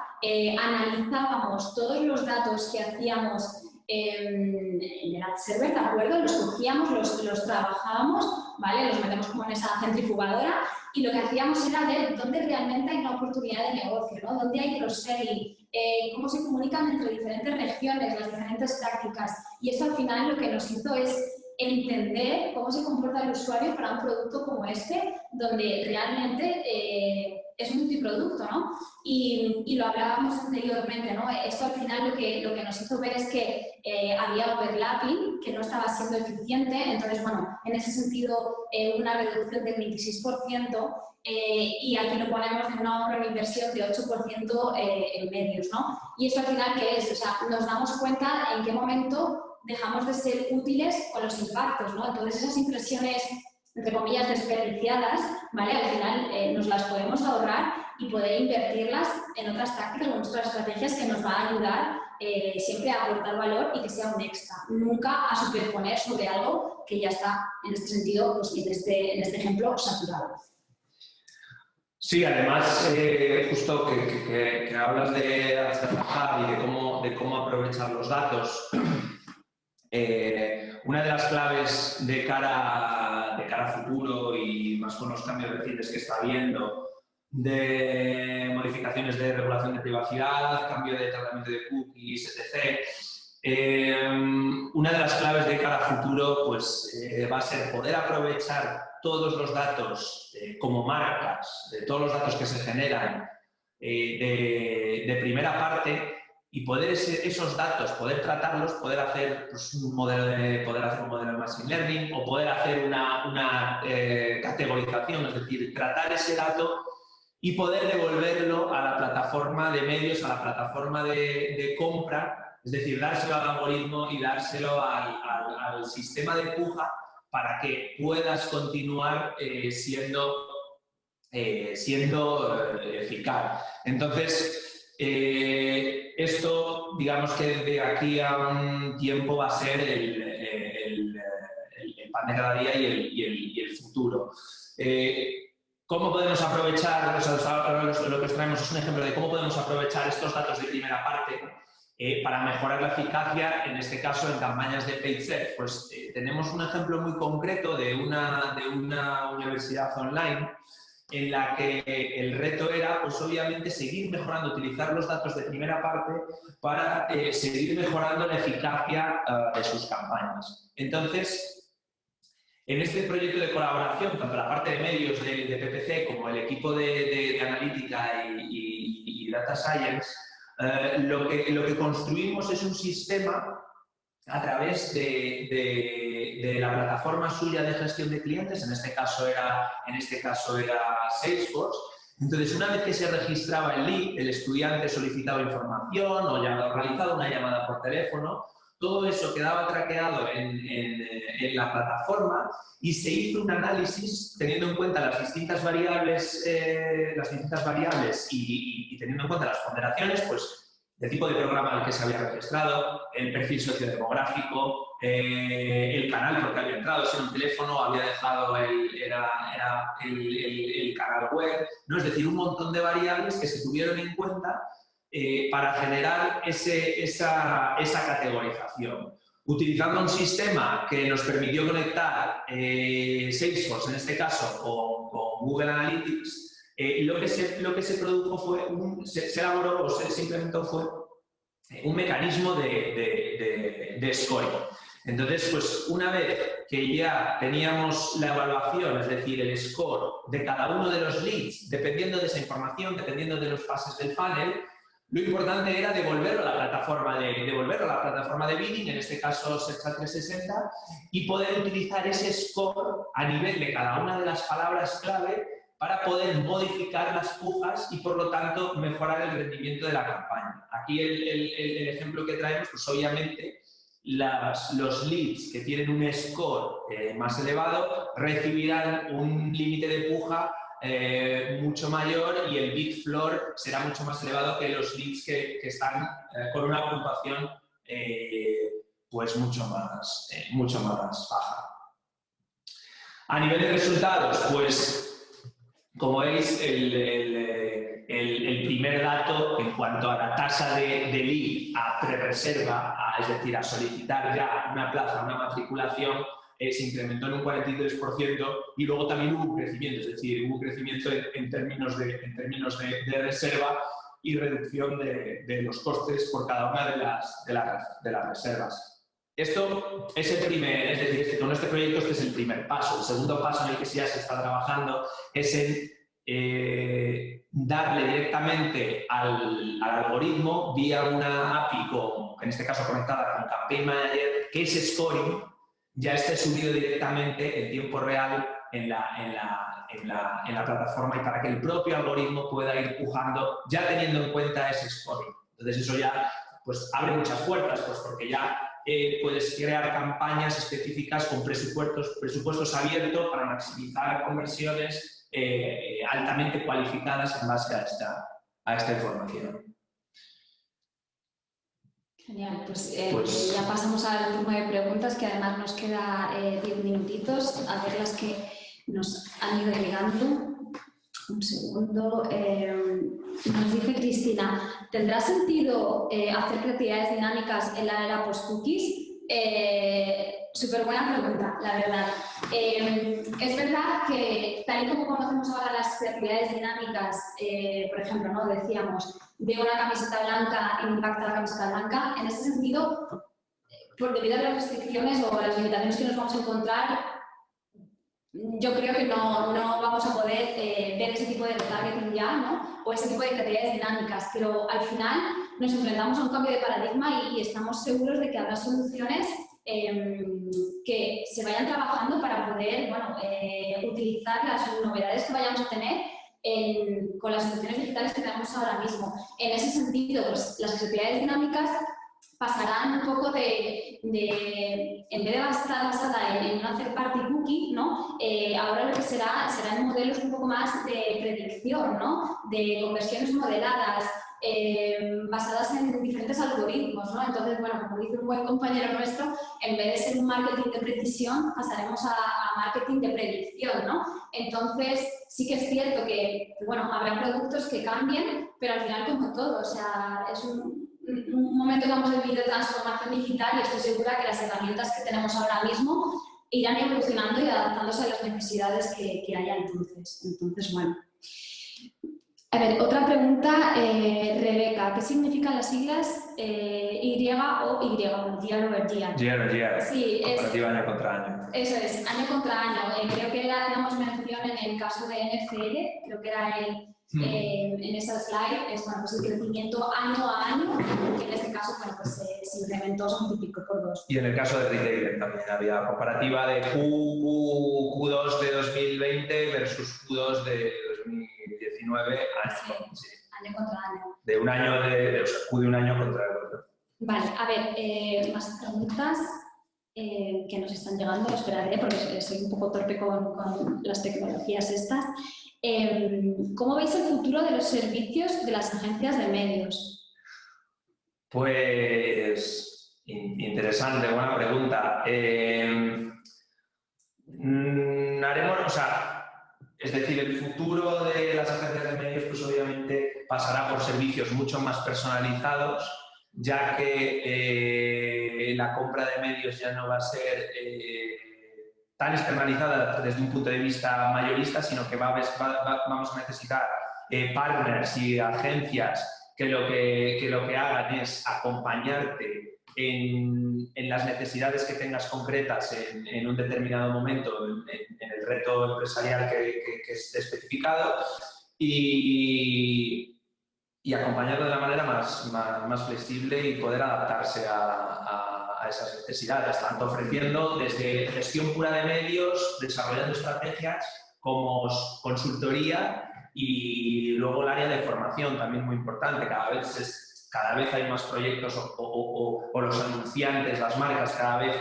analizábamos todos los datos que hacíamos en el ad server, ¿de acuerdo? Los cogíamos, los trabajábamos, ¿vale? Los metemos como en esa centrifugadora y lo que hacíamos era ver dónde realmente hay una oportunidad de negocio, ¿no? Dónde hay cross-selling, cómo se comunican entre diferentes regiones, las diferentes tácticas. Y eso al final lo que nos hizo es entender cómo se comporta el usuario para un producto como este, donde realmente es multiproducto, ¿no? Y lo hablábamos anteriormente, ¿no? Esto al final lo que nos hizo ver es que había overlapping, que no estaba siendo eficiente, entonces, bueno, en ese sentido una reducción del 26%, y aquí lo ponemos en una ahorro en inversión de 8% en medios, ¿no? Y esto al final, ¿qué es? O sea, nos damos cuenta en qué momento dejamos de ser útiles con los impactos, ¿no? Entonces, esas impresiones, entre comillas, desperdiciadas, ¿vale? Al final nos las podemos ahorrar y poder invertirlas en otras tácticas o en otras estrategias que nos van a ayudar siempre a aportar valor y que sea un extra. Nunca a superponer sobre algo que ya está, en este sentido, pues en este ejemplo, saturado. Sí, además, justo que hablas de trabajar y de cómo aprovechar los datos, una de las claves de cara a futuro y más con los cambios recientes que está habiendo de modificaciones de regulación de privacidad, cambio de tratamiento de cookies, etc. Una de las claves de cara a futuro pues, va a ser poder aprovechar todos los datos como marcas, de todos los datos que se generan de primera parte y poder esos datos, poder tratarlos, poder hacer pues, un modelo de machine learning o poder hacer una categorización, es decir, tratar ese dato y poder devolverlo a la plataforma de medios, a la plataforma de compra, es decir, dárselo al algoritmo y dárselo al sistema de puja para que puedas continuar siendo eficaz. Entonces, esto, digamos que de aquí a un tiempo va a ser el pan de cada día y el futuro. ¿Cómo podemos aprovechar? O sea, lo que os traemos es un ejemplo de cómo podemos aprovechar estos datos de primera parte para mejorar la eficacia, en este caso en campañas de paid search. Pues tenemos un ejemplo muy concreto de una universidad online en la que el reto era, pues obviamente, seguir mejorando, utilizar los datos de primera parte para seguir mejorando la eficacia de sus campañas. Entonces, en este proyecto de colaboración, tanto la parte de medios de PPC como el equipo de analítica y data science, lo que construimos es un sistema a través de la plataforma suya de gestión de clientes, en este caso era Salesforce. Entonces, una vez que se registraba el lead, el estudiante solicitaba información o realizaba una llamada por teléfono, todo eso quedaba traqueado en la plataforma y se hizo un análisis teniendo en cuenta las distintas variables y teniendo en cuenta las ponderaciones, pues, de tipo de programa al que se había registrado, el perfil sociodemográfico, el canal por que había entrado, si era un teléfono, había dejado el canal web, ¿no? Es decir, un montón de variables que se tuvieron en cuenta para generar esa categorización. Utilizando un sistema que nos permitió conectar Salesforce, en este caso, con Google Analytics, lo que se produjo fue, se elaboró o se implementó fue un mecanismo de scoring. Entonces, pues una vez que ya teníamos la evaluación, es decir, el score de cada uno de los leads, dependiendo de esa información, dependiendo de los pases del funnel, lo importante era devolverlo a la plataforma de bidding, en este caso Search 360, y poder utilizar ese score a nivel de cada una de las palabras clave para poder modificar las pujas y, por lo tanto, mejorar el rendimiento de la campaña. Aquí el ejemplo que traemos, pues obviamente, los leads que tienen un score más elevado recibirán un límite de puja mucho mayor y el bid floor será mucho más elevado que los leads que están con una puntuación pues mucho más baja. A nivel de resultados, pues como veis, el primer dato en cuanto a la tasa de lead a pre-reserva, es decir, a solicitar ya una plaza, una matriculación, se incrementó en un 43% y luego también hubo un crecimiento, es decir, hubo un crecimiento en términos de reserva y reducción de los costes por cada una de las reservas. Esto es el primer, es decir, con este proyecto este es el primer paso. El segundo paso en el que ya se está trabajando es en darle directamente al algoritmo vía una API, en este caso conectada con Campaign Manager, que ese scoring ya esté subido directamente en tiempo real en la plataforma y para que el propio algoritmo pueda ir pujando ya teniendo en cuenta ese scoring. Entonces eso ya pues, abre muchas puertas, pues, porque ya puedes crear campañas específicas con presupuestos abiertos para maximizar conversiones altamente cualificadas en base a esta información. Genial, pues ya pasamos al turno de preguntas, que además nos queda 10 minutitos, a ver las que nos han ido llegando. Un segundo. Nos dice Cristina, ¿tendrá sentido hacer creatividades dinámicas en la era post-cookies? Súper buena pregunta, la verdad. Es verdad que, tal y como conocemos ahora las creatividades dinámicas, por ejemplo, ¿no? Decíamos, veo una camiseta blanca y me impacta la camiseta blanca, en ese sentido, debido a las restricciones o las limitaciones que nos vamos a encontrar, yo creo que no vamos a poder ver ese tipo de retargeting ya, ¿no? O ese tipo de creatividades dinámicas, pero al final nos enfrentamos a un cambio de paradigma y estamos seguros de que habrá soluciones que se vayan trabajando para poder, bueno, utilizar las novedades que vayamos a tener con las soluciones digitales que tenemos ahora mismo. En ese sentido, pues, las creatividades dinámicas pasarán un poco en vez de estar basada en una third party cookie, ¿no? Ahora lo que serán modelos un poco más de predicción, ¿no? De conversiones modeladas, basadas en diferentes algoritmos, ¿no? Entonces, bueno, como dice un buen compañero nuestro, en vez de ser un marketing de precisión, pasaremos a marketing de predicción, ¿no? Entonces, sí que es cierto que, bueno, habrá productos que cambien, pero al final como todo, o sea, es un momento que vamos a vivir de transformación digital y estoy segura que las herramientas que tenemos ahora mismo irán evolucionando y adaptándose a las necesidades que haya entonces. Entonces, bueno. A ver, otra pregunta, Rebeca, ¿qué significan las siglas Y o Y, year over year? Year over year, sí, comparativa año contra año. Eso es, año contra año. Creo que hacíamos mención en el caso de NFL, creo que era en esa slide es bueno, pues el crecimiento año a año, que en este caso bueno, pues, se incrementó, se multiplicó por 2. Y en el caso de retailer también había comparativa de Q2 de 2020 versus Q2 de 2019, Año contra año. De un año, o sea, Q de un año contra el otro. Vale, a ver, más preguntas que nos están llegando, esperaré porque soy un poco torpe con las tecnologías estas. ¿Cómo veis el futuro de los servicios de las agencias de medios? Pues interesante, buena pregunta. Haremos, o sea, es decir, el futuro de las agencias de medios, pues obviamente pasará por servicios mucho más personalizados, ya que la compra de medios ya no va a ser tan externalizada desde un punto de vista mayorista, sino que vamos a necesitar partners y agencias que lo que hagan es acompañarte en las necesidades que tengas concretas en un determinado momento, en el reto empresarial que esté especificado y acompañarlo de la manera más flexible y poder adaptarse a esas necesidades, tanto ofreciendo desde gestión pura de medios, desarrollando estrategias, como consultoría y luego el área de formación también muy importante. Cada vez hay más proyectos o los anunciantes, las marcas, cada vez,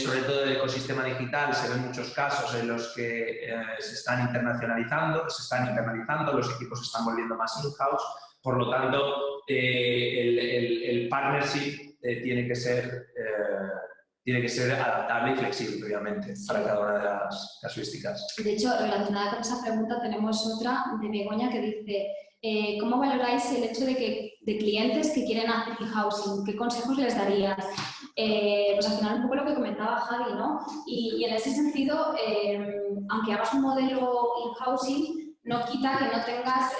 sobre todo del ecosistema digital, se ven muchos casos en los que se están internacionalizando, los equipos se están volviendo más in-house. Por lo tanto, el partnership tiene que ser adaptable y flexible, obviamente, para cada una de las casuísticas. De hecho, relacionada con esa pregunta, tenemos otra de Begoña que dice ¿cómo valoráis el hecho de clientes que quieren hacer in-housing? ¿Qué consejos les darías? Pues al final un poco lo que comentaba Javi, ¿no? Y en ese sentido, aunque hagas un modelo in-housing, no quita que no tengas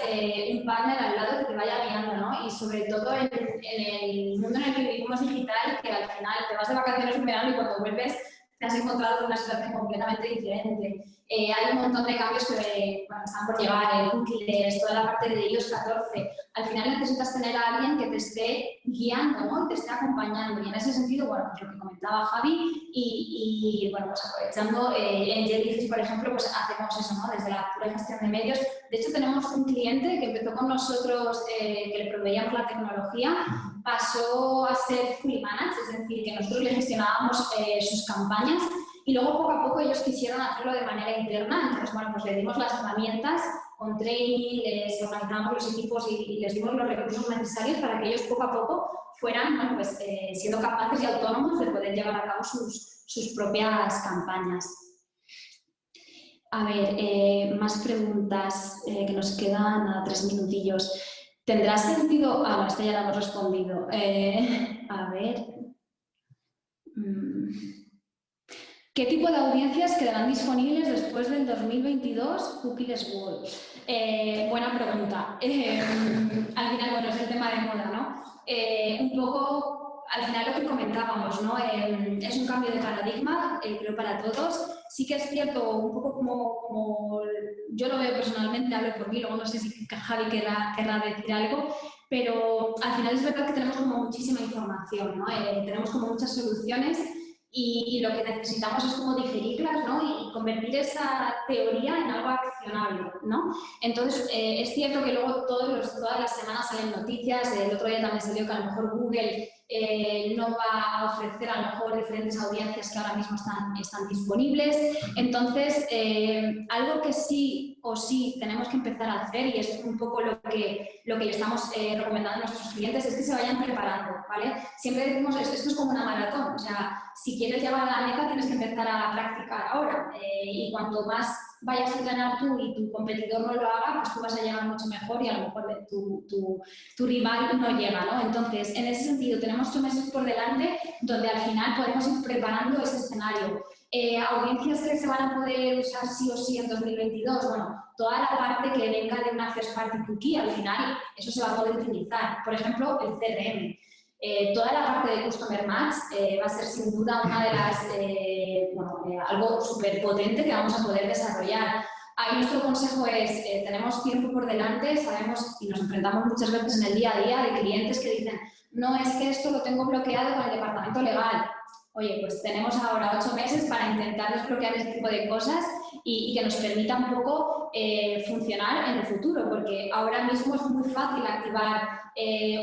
un partner al lado que te vaya guiando, ¿no? Y sobre todo en el mundo en el que vivimos digital, que al final te vas de vacaciones un verano y cuando vuelves te has encontrado con una situación completamente diferente. Hay un montón de cambios que están por llegar, el cookies, toda la parte de iOS 14. Al final necesitas tener a alguien que te esté guiando, ¿no? Y te esté acompañando. Y en ese sentido, bueno, pues lo que comentaba Javi y bueno, pues aprovechando en Jellyfish, por ejemplo, pues hacemos eso, ¿no? Desde la pura gestión de medios. De hecho, tenemos un cliente que empezó con nosotros, que le proveíamos la tecnología, pasó a ser full managed, es decir, que nosotros le gestionábamos sus campañas y luego poco a poco ellos quisieron hacerlo de manera interna. Entonces, bueno, pues le dimos las herramientas con training, les organizamos los equipos y les dimos los recursos necesarios para que ellos poco a poco fueran, bueno, pues, siendo capaces y autónomos de poder llevar a cabo sus propias campañas. A ver, más preguntas que nos quedan a 3 minutillos. ¿Tendrá sentido? Ah, esta ya la hemos respondido. A ver. ¿Qué tipo de audiencias quedarán disponibles después del 2022 Cookieless World? Buena pregunta. Al final, bueno, es el tema de moda, ¿no? Un poco, al final lo que comentábamos, ¿no? Es un cambio de paradigma, creo, para todos. Sí que es cierto, un poco como yo lo veo personalmente, hablo por mí, luego no sé si Javi querrá decir algo, pero al final es verdad que tenemos como muchísima información, ¿no? Tenemos como muchas soluciones y lo que necesitamos es como digerirlas, ¿no? Y convertir esa teoría en algo accionable, ¿no? Entonces, es cierto que luego todas las semanas salen noticias, el otro día también salió que a lo mejor Google no va a ofrecer a lo mejor diferentes audiencias que ahora mismo están disponibles. Entonces, algo que sí o sí tenemos que empezar a hacer, y es un poco lo que le estamos recomendando a nuestros clientes, es que se vayan preparando, ¿vale? Siempre decimos, esto es como una maratón, o sea, si quieres llegar a la meta tienes que empezar a practicar ahora, y cuanto más vayas a entrenar tú y tu competidor no lo haga, pues tú vas a llegar mucho mejor y a lo mejor tu rival no llega, ¿no? Entonces, en ese sentido, tenemos 8 meses por delante donde al final podemos ir preparando ese escenario. Audiencias que se van a poder usar sí o sí en 2022, bueno, toda la parte que venga de una first party cookie, al final eso se va a poder utilizar. Por ejemplo, el CRM. Toda la parte de Customer Match va a ser sin duda una de las, algo súper potente que vamos a poder desarrollar. Ahí nuestro consejo es, tenemos tiempo por delante, sabemos y nos enfrentamos muchas veces en el día a día de clientes que dicen, no, es que esto lo tengo bloqueado con el departamento legal. Oye, pues tenemos ahora 8 meses para intentar desbloquear este tipo de cosas y que nos permita un poco funcionar en el futuro, porque ahora mismo es muy fácil activar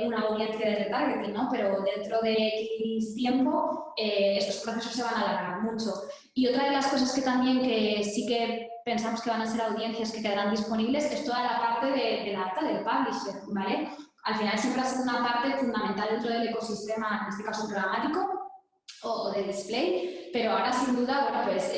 una audiencia de retargeting, ¿no? Pero dentro de X tiempo estos procesos se van a alargar mucho. Y otra de las cosas que también que sí que pensamos que van a ser audiencias que quedarán disponibles es toda la parte de la data del publisher, ¿vale? Al final siempre ha sido una parte fundamental dentro del ecosistema, en este caso programático, o de display, pero ahora sin duda, bueno, pues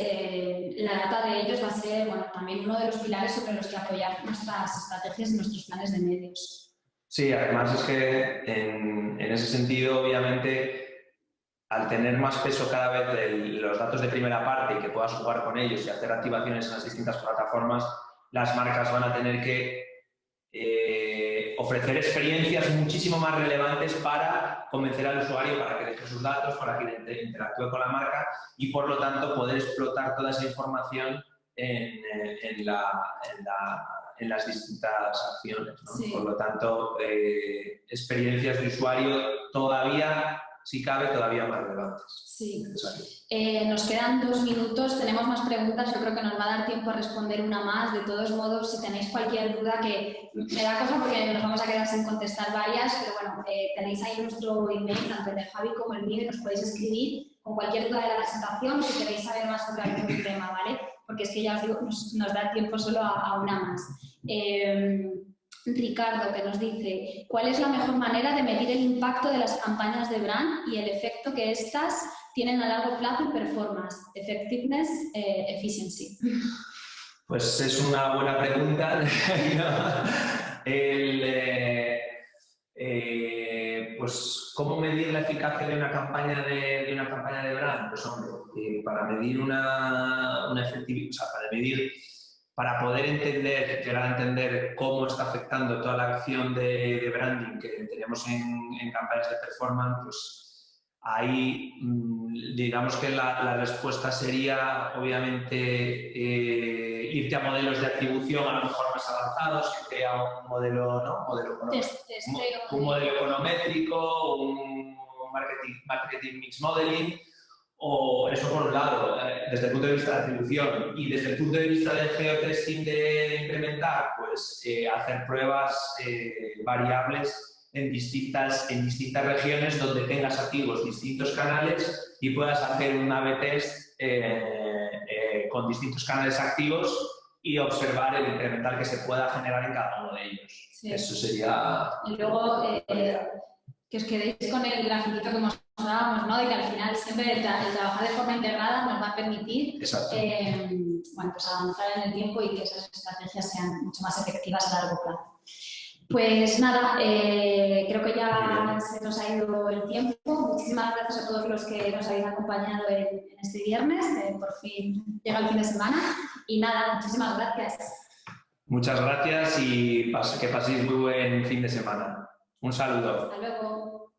la data de ellos va a ser, bueno, también uno de los pilares sobre los que apoyar nuestras estrategias y nuestros planes de medios. Sí, además es que en ese sentido, obviamente, al tener más peso cada vez los datos de primera parte y que puedas jugar con ellos y hacer activaciones en las distintas plataformas, las marcas van a tener que ofrecer experiencias muchísimo más relevantes para convencer al usuario para que deje sus datos, para que interactúe con la marca y, por lo tanto, poder explotar toda esa información en las distintas acciones, ¿no? Sí. Por lo tanto, experiencias de usuario todavía, si cabe, todavía más relevantes. Sí. Nos quedan 2 minutos, tenemos más preguntas, yo creo que nos va a dar tiempo a responder una más. De todos modos, si tenéis cualquier duda, que me da cosa porque nos vamos a quedar sin contestar varias, pero bueno, tenéis ahí nuestro email, tanto el de Javi como el mío, y nos podéis escribir con cualquier duda de la presentación si queréis saber más sobre algún tema, ¿vale? Porque es que ya os digo, nos da tiempo solo a una más. Ricardo, que nos dice, ¿cuál es la mejor manera de medir el impacto de las campañas de brand y el efecto que éstas tienen a largo plazo en performance, effectiveness, efficiency? Pues es una buena pregunta. Pues, ¿cómo medir la eficacia de una campaña de brand? Pues, hombre, para medir una efectividad, o sea, para poder llegar a entender cómo está afectando toda la acción de branding que tenemos en campañas de performance, pues ahí digamos que la respuesta sería, obviamente, irte a modelos de atribución a lo mejor más avanzados, que crea un modelo, ¿no? Un modelo econométrico, un marketing mix modeling. O eso por un lado, desde el punto de vista de atribución, y desde el punto de vista del geotesting de implementar, pues hacer pruebas variables en distintas regiones donde tengas activos distintos canales y puedas hacer un A/B test con distintos canales activos y observar el incremental que se pueda generar en cada uno de ellos. Sí. Eso sería... Y luego, que os quedéis con el grafiquito que mostrábamos, ¿no? De que al final siempre el trabajar de forma integrada nos va a permitir bueno, pues avanzar en el tiempo y que esas estrategias sean mucho más efectivas a largo plazo. Pues nada, creo que ya se nos ha ido el tiempo. Muchísimas gracias a todos los que nos habéis acompañado en este viernes. Por fin llega el fin de semana. Y nada, muchísimas gracias. Muchas gracias y que paséis muy buen fin de semana. Un saludo. Hasta luego.